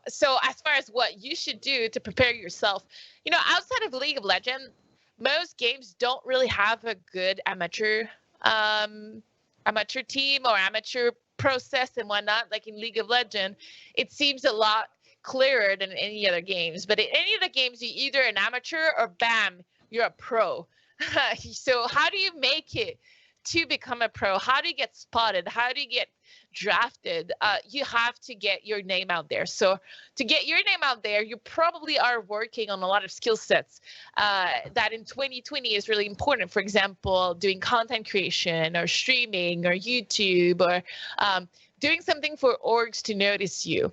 So as far as what you should do to prepare yourself, outside of League of Legends, most games don't really have a good amateur team or amateur process and whatnot. Like in League of Legends, it seems a lot clearer than any other games. But in any of the games, you're either an amateur or bam, you're a pro. So how do you make it to become a pro, how do you get spotted? How do you get drafted? You have to get your name out there. So to get your name out there, you probably are working on a lot of skill sets that in 2020 is really important. For example, doing content creation or streaming or YouTube or doing something for orgs to notice you.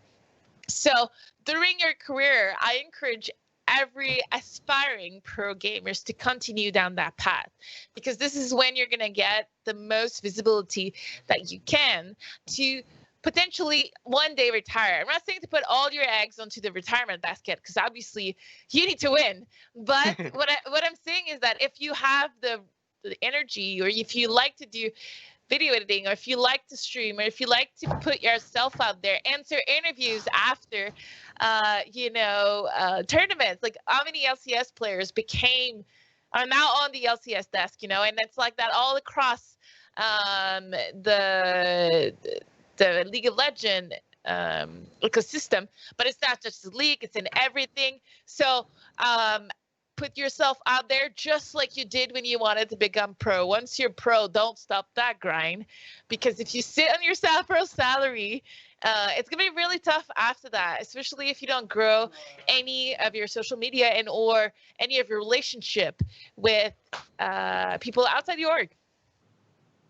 So during your career, I encourage every aspiring pro gamers to continue down that path, because this is when you're going to get the most visibility that you can to potentially one day retire. I'm not saying to put all your eggs onto the retirement basket, because obviously you need to win. But what I'm saying is that if you have the energy, or if you like to do video editing, or if you like to stream, or if you like to put yourself out there, answer interviews after, tournaments. Like how many LCS players are now on the LCS desk, and it's like that all across the League of Legends ecosystem. But it's not just the league; it's in everything. So put yourself out there just like you did when you wanted to become pro. Once you're pro, don't stop that grind, because if you sit on your pro salary, it's going to be really tough after that, especially if you don't grow any of your social media and or any of your relationship with people outside the org.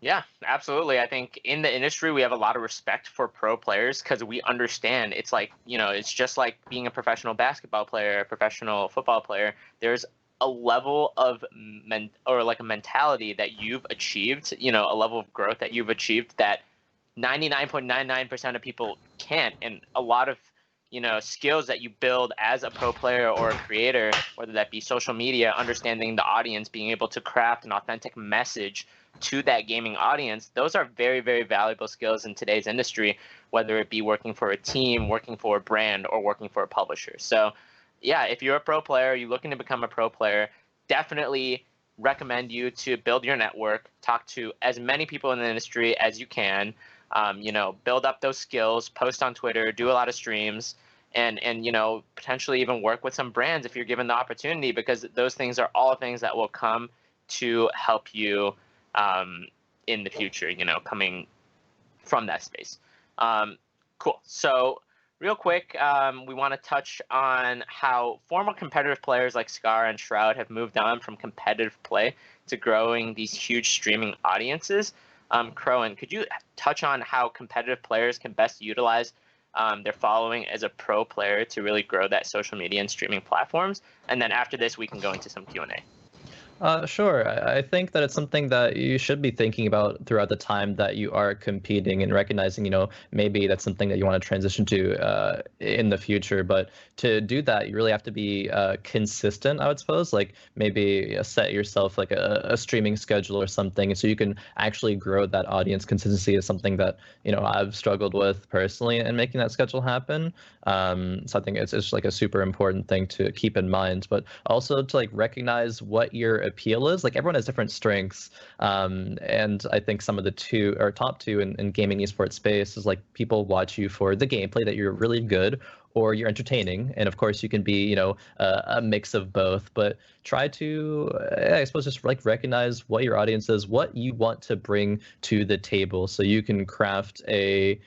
Yeah, absolutely. I think in the industry, we have a lot of respect for pro players, because we understand it's like, it's just like being a professional basketball player, a professional football player. There's a level of a mentality that you've achieved, a level of growth that you've achieved that 99.99% of people can't. And a lot of, skills that you build as a pro player or a creator, whether that be social media, understanding the audience, being able to craft an authentic message to that gaming audience, those are very, very valuable skills in today's industry, whether it be working for a team, working for a brand, or working for a publisher. So yeah, if you're a pro player, you're looking to become a pro player, definitely recommend you to build your network, talk to as many people in the industry as you can, build up those skills, post on Twitter, do a lot of streams, and potentially even work with some brands if you're given the opportunity, because those things are all things that will come to help you in the future, coming from that space. Cool. So real quick, we want to touch on how former competitive players like Scar and Shroud have moved on from competitive play to growing these huge streaming audiences. Crowan, could you touch on how competitive players can best utilize their following as a pro player to really grow that social media and streaming platforms? And then after this, we can go into some Q&A. Sure. I think that it's something that you should be thinking about throughout the time that you are competing, and recognizing, maybe that's something that you want to transition to in the future. But to do that, you really have to be consistent, I would suppose. Like maybe set yourself like a streaming schedule or something, so you can actually grow that audience. Consistency is something that, I've struggled with personally in making that schedule happen. So I think it's like a super important thing to keep in mind, but also to like recognize what your appeal is. Like everyone has different strengths, and I think some of the top two in gaming esports space is like people watch you for the gameplay, that you're really good or you're entertaining, and of course you can be a mix of both, but try to I suppose just like recognize what your audience is, what you want to bring to the table, so you can craft a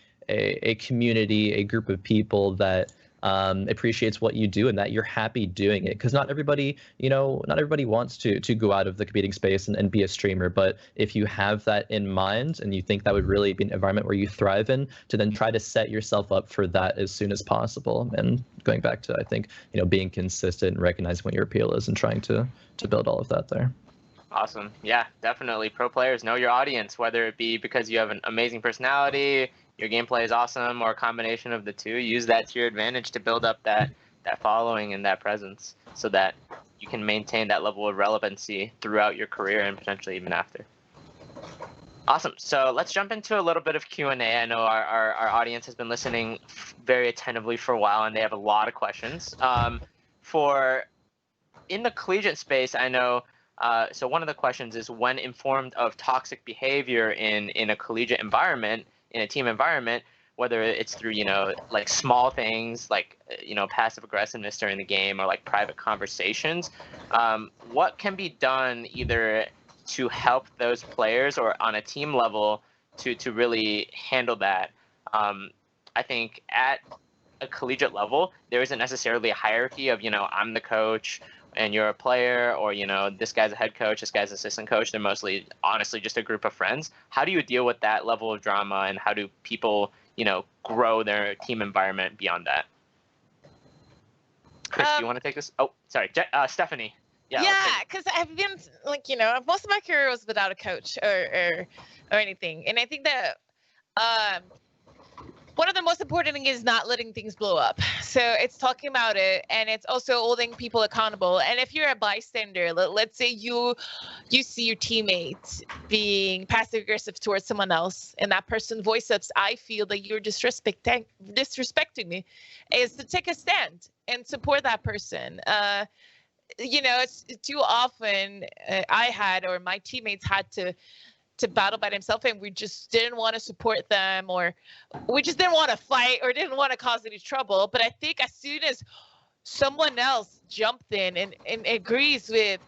community, a group of people that appreciates what you do and that you're happy doing it. Because not everybody wants to go out of the competing space and be a streamer. But if you have that in mind and you think that would really be an environment where you thrive in, to then try to set yourself up for that as soon as possible. And going back to, I think, being consistent and recognizing what your appeal is and trying to build all of that there. Awesome. Yeah, definitely. Pro players, know your audience, whether it be because you have an amazing personality, your gameplay is awesome, or a combination of the two. Use that to your advantage to build up that following and that presence, so that you can maintain that level of relevancy throughout your career and potentially even after. Awesome. So let's jump into a little bit of Q&A. I know our audience has been listening very attentively for a while, and they have a lot of questions. In the collegiate space, I know, so one of the questions is, when informed of toxic behavior in a collegiate environment, in a team environment, whether it's through, like small things like, passive aggressiveness during the game, or like private conversations, what can be done either to help those players or on a team level to really handle that? I think at a collegiate level, there isn't necessarily a hierarchy of, I'm the coach and you're a player, or, this guy's a head coach, this guy's assistant coach. They're mostly, honestly, just a group of friends. How do you deal with that level of drama, and how do people, grow their team environment beyond that? Chris, do you want to take this? Oh, sorry, Stephanie. Yeah, because I've been most of my career was without a coach or anything, and I think that one of the most important things is not letting things blow up. So it's talking about it, and it's also holding people accountable. And if you're a bystander, let's say you see your teammate being passive aggressive towards someone else, and that person voice ups, I feel that you're disrespecting me, is to take a stand and support that person. It's too often I had, or my teammates had to battle by themselves, and we just didn't want to support them, or we just didn't want to fight or didn't want to cause any trouble. But I think as soon as someone else jumped in and agrees with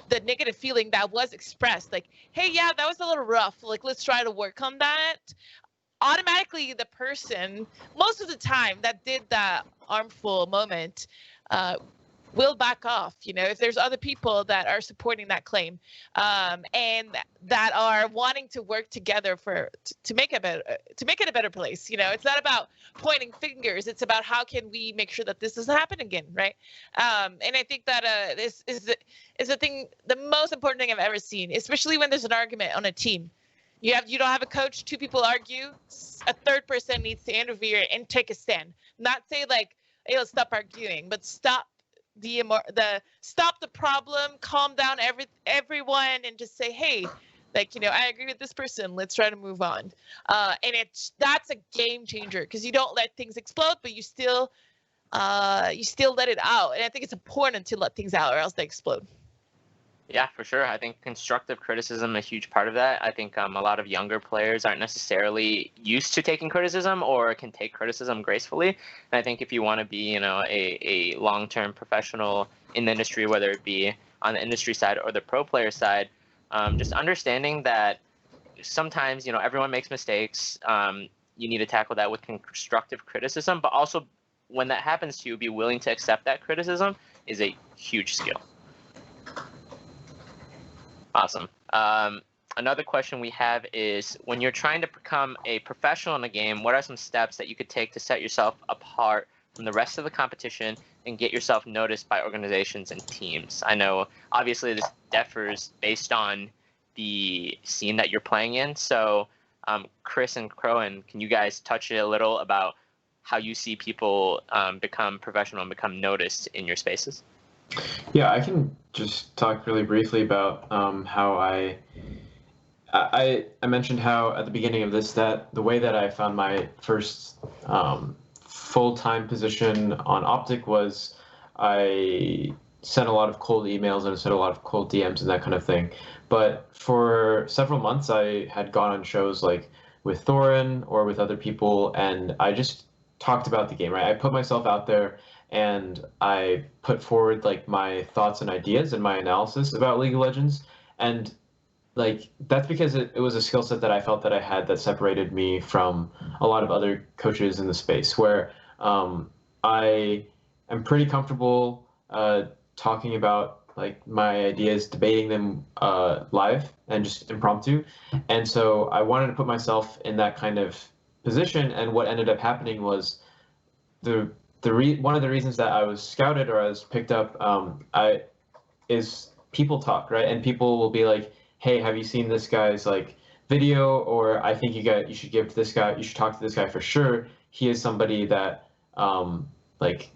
the negative feeling that was expressed, like, hey, yeah, that was a little rough, like, let's try to work on that, automatically the person, most of the time, that did that harmful moment will back off, if there's other people that are supporting that claim, and that are wanting to work together to make it a better place. It's not about pointing fingers. It's about how can we make sure that this doesn't happen again, right? And I think that this is the most important thing I've ever seen, especially when there's an argument on a team. You don't have a coach, two people argue, a third person needs to interfere and take a stand. Not say like, hey, let's stop arguing, but stop the problem, calm down everyone, and just say, hey, I agree with this person, let's try to move on. And that's a game changer, because you don't let things explode, but you still let it out. And I think it's important to let things out, or else they explode. Yeah, for sure. I think constructive criticism is a huge part of that. I think a lot of younger players aren't necessarily used to taking criticism, or can take criticism gracefully. And I think if you want to be, a long-term professional in the industry, whether it be on the industry side or the pro player side, just understanding that sometimes, everyone makes mistakes. You need to tackle that with constructive criticism, but also when that happens to you, be willing to accept that criticism is a huge skill. Awesome. Another question we have is, when you're trying to become a professional in the game, what are some steps that you could take to set yourself apart from the rest of the competition and get yourself noticed by organizations and teams? I know, obviously, this differs based on the scene that you're playing in. So, Chris and Crowan, can you guys touch a little about how you see people become professional and become noticed in your spaces? Yeah, I can just talk really briefly about how I mentioned how at the beginning of this, that the way that I found my first full-time position on Optic was I sent a lot of cold emails and sent a lot of cold DMs and that kind of thing. But for several months, I had gone on shows like with Thorin or with other people, and I just talked about the game, right? I put myself out there, and I put forward like my thoughts and ideas and my analysis about League of Legends. And like, that's because it was a skill set that I felt that I had that separated me from a lot of other coaches in the space, where I am pretty comfortable talking about like my ideas, debating them live and just impromptu. And so I wanted to put myself in that kind of position. And what ended up happening was one of the reasons that I was scouted or I was picked up is people talk, right? And people will be like, hey, have you seen this guy's like video? Or I think you should give to this guy, you should talk to this guy for sure. He is somebody that like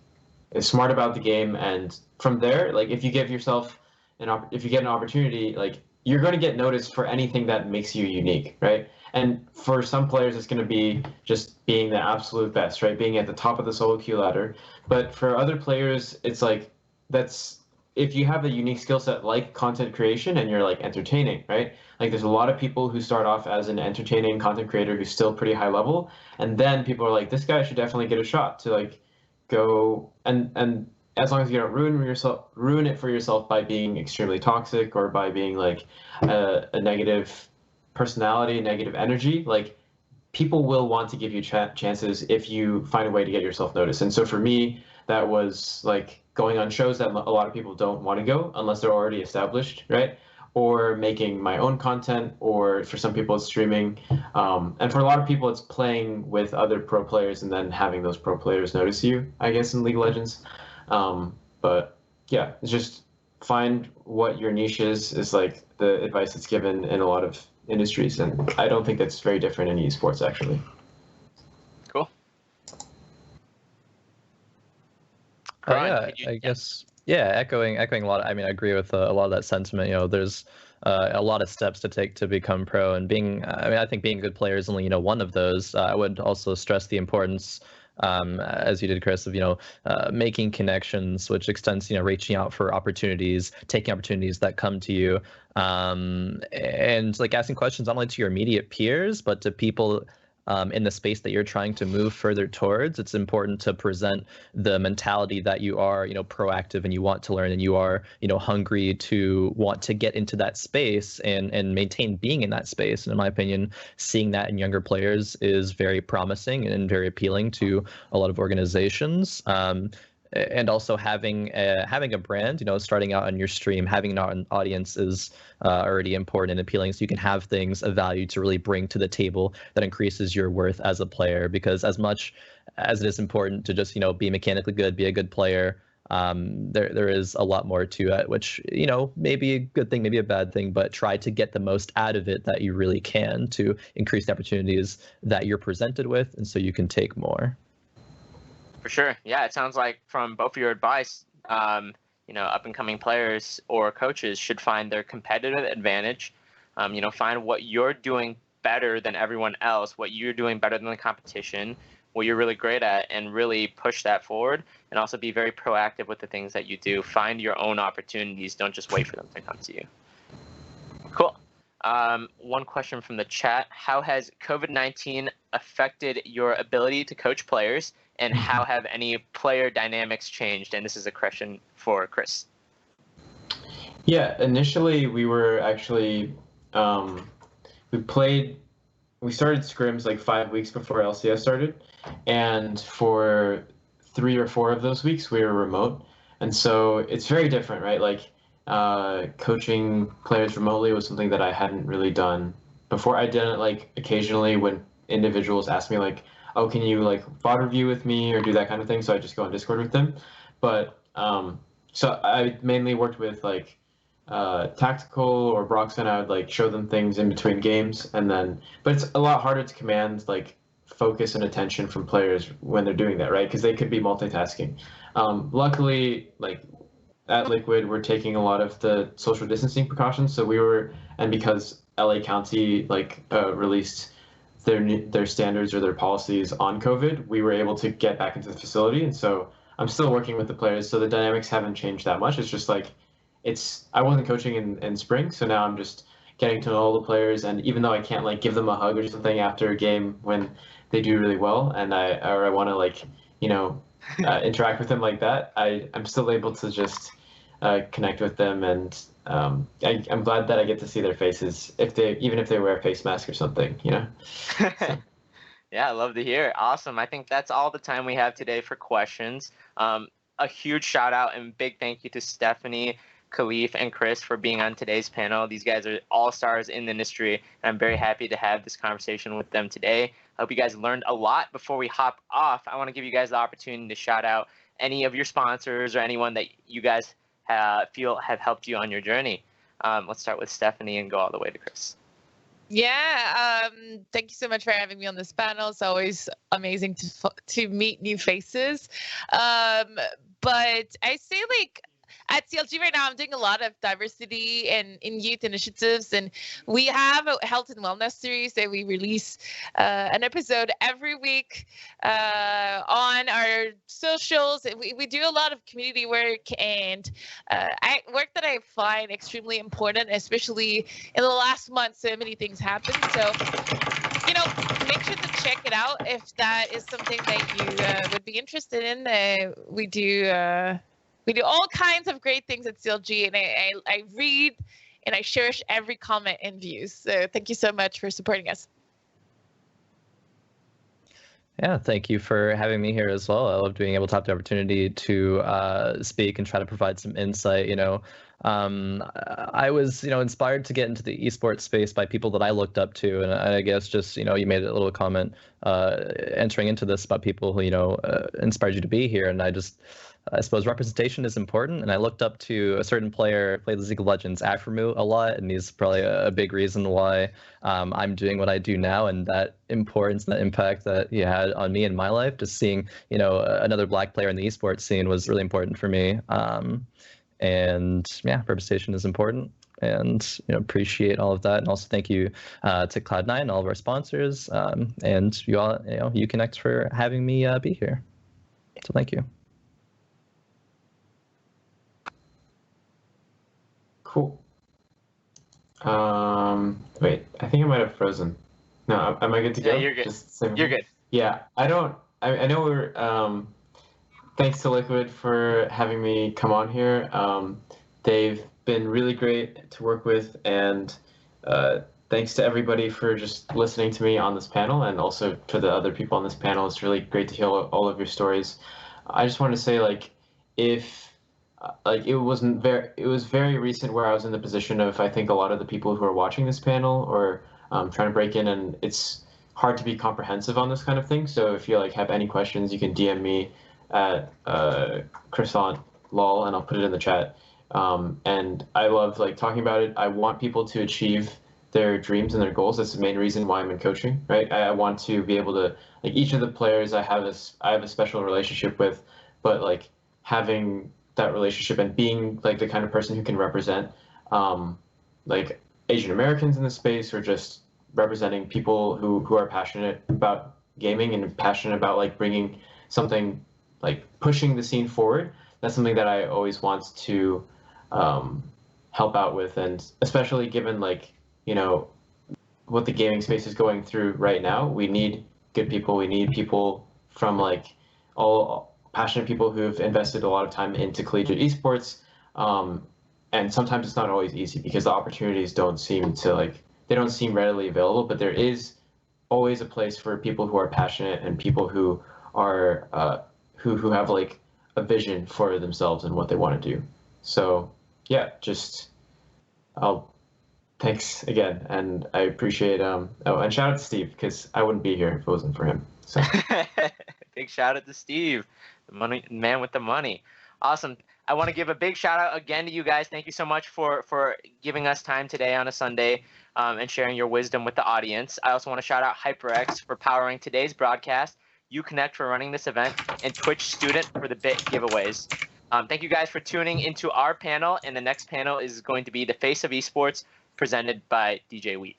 is smart about the game. And from there, like, if you give yourself if you get an opportunity, like, you're going to get noticed for anything that makes you unique, right? And for some players, it's going to be just being the absolute best, right? Being at the top of the solo queue ladder. But for other players, it's like, that's, if you have a unique skill set like content creation and you're like entertaining, right? Like, there's a lot of people who start off as an entertaining content creator who's still pretty high level. And then people are like, this guy should definitely get a shot to like go and as long as you don't ruin it for yourself by being extremely toxic or by being like a negative personality, negative energy, like people will want to give you chances if you find a way to get yourself noticed. And so for me, that was like going on shows that a lot of people don't want to go unless they're already established, right? Or making my own content, or for some people it's streaming, and for a lot of people it's playing with other pro players and then having those pro players notice you, I guess, in League of Legends. But yeah, it's just find what your niche is like the advice that's given in a lot of industries, and I don't think that's very different in esports actually. Cool. Yeah, I guess. Yeah, echoing a lot. I mean, I agree with a lot of that sentiment. You know, there's a lot of steps to take to become pro, and being. I mean, I think being a good player is only one of those. I would also stress the importance, as you did, Chris, of making connections, which extends reaching out for opportunities, taking opportunities that come to you, and like asking questions not only to your immediate peers but to people in the space that you're trying to move further towards. It's important to present the mentality that you are, proactive and you want to learn and you are, hungry to want to get into that space and maintain being in that space. And in my opinion, seeing that in younger players is very promising and very appealing to a lot of organizations. And also having a brand, starting out on your stream, having an audience is already important and appealing. So you can have things of value to really bring to the table that increases your worth as a player. Because as much as it is important to just be mechanically good, be a good player, there is a lot more to it, which may be a good thing, maybe a bad thing, but try to get the most out of it that you really can to increase the opportunities that you're presented with, and so you can take more. For sure. Yeah, it sounds like from both of your advice, up and coming players or coaches should find their competitive advantage, find what you're doing better than everyone else, what you're doing better than the competition, what you're really great at, and really push that forward, and also be very proactive with the things that you do. Find your own opportunities. Don't just wait for them to come to you. Cool. One question from the chat. How has COVID-19 affected your ability to coach players? And how have any player dynamics changed? And this is a question for Chris. Yeah, initially we were actually, we started scrims like 5 weeks before LCS started. And for 3 or 4 of those weeks, we were remote. And so it's very different, right? Like coaching players remotely was something that I hadn't really done before. I did it like occasionally when individuals asked me like, oh, can you like bot review with me or do that kind of thing? So I just go on Discord with them. But so I mainly worked with like Tactical or Broxton. I would like show them things in between games, and then, but it's a lot harder to command like focus and attention from players when they're doing that, right? Because they could be multitasking. Luckily, like at Liquid, we're taking a lot of the social distancing precautions. So and because LA County like released their standards or their policies on COVID, we were able to get back into the facility. And so I'm still working with the players. So the dynamics haven't changed that much. It's just like, I wasn't coaching in spring. So now I'm just getting to know all the players. And even though I can't like give them a hug or something after a game when they do really well, and I want to like, interact with them like that, I'm still able to just connect with them. And I'm glad that I get to see their faces even if they wear a face mask or something, So. Yeah, I love to hear it. Awesome. I think that's all the time we have today for questions. A huge shout out and big thank you to Stephanie, Khalif, and Chris for being on today's panel. These guys are all stars in the industry, and I'm very happy to have this conversation with them today. I hope you guys learned a lot. Before we hop off, I want to give you guys the opportunity to shout out any of your sponsors or anyone that you guys feel have helped you on your journey. Let's start with Stephanie and go all the way to Chris. Yeah, thank you so much for having me on this panel. It's always amazing to meet new faces. But I say like at CLG right now, I'm doing a lot of diversity and in youth initiatives, and we have a health and wellness series that we release an episode every week on our socials. We do a lot of community work and work that I find extremely important, especially in the last month. So many things happen. So, make sure to check it out if that is something that you would be interested in. We do We do all kinds of great things at CLG, and I read and I cherish every comment and views. So thank you so much for supporting us. Yeah, thank you for having me here as well. I love being able to have the opportunity to speak and try to provide some insight. I was, inspired to get into the esports space by people that I looked up to, and I guess just, you made a little comment entering into this about people who, inspired you to be here, and I suppose representation is important, and I looked up to a certain player, played League of Legends, Aframu, a lot, and he's probably a big reason why I'm doing what I do now, and that importance and that impact that he had on me in my life, just seeing, another Black player in the esports scene was really important for me. And yeah, representation is important, and appreciate all of that, and also thank you to Cloud9 and all of our sponsors, and you all, Uconnect for having me be here. So thank you. Cool. Wait, I think I might have frozen. No, am I good to go? Yeah, you're good. You're good. Yeah, I know we're, thanks to Liquid for having me come on here. They've been really great to work with, and thanks to everybody for just listening to me on this panel, and also to the other people on this panel. It's really great to hear all of your stories. I just want to say, it was very recent where I was in the position of, I think, a lot of the people who are watching this panel or trying to break in, and it's hard to be comprehensive on this kind of thing. So if you have any questions, you can DM me at croissant lol, and I'll put it in the chat. And I love talking about it. I want people to achieve their dreams and their goals. That's the main reason why I'm in coaching, right? I want to be able to, each of the players I have a special relationship with, but having that relationship and being the kind of person who can represent Asian Americans in the space, or just representing people who are passionate about gaming and passionate about bringing something, pushing the scene forward. That's something that I always want to help out with, and especially given what the gaming space is going through right now, we need good people. We need people from all passionate people who've invested a lot of time into collegiate esports, and sometimes it's not always easy because the opportunities don't seem readily available. But there is always a place for people who are passionate and people who are who have a vision for themselves and what they want to do. So yeah, thanks again, and I appreciate and shout out to Steve, because I wouldn't be here if it wasn't for him. So big shout out to Steve, the man with the money. Awesome. I want to give a big shout out again to you guys. Thank you so much for giving us time today on a Sunday and sharing your wisdom with the audience. I also want to shout out HyperX for powering today's broadcast, Uconnect for running this event, and Twitch Student for the bit giveaways. Thank you guys for tuning into our panel, and the next panel is going to be the Face of Esports, presented by DJ Wheat.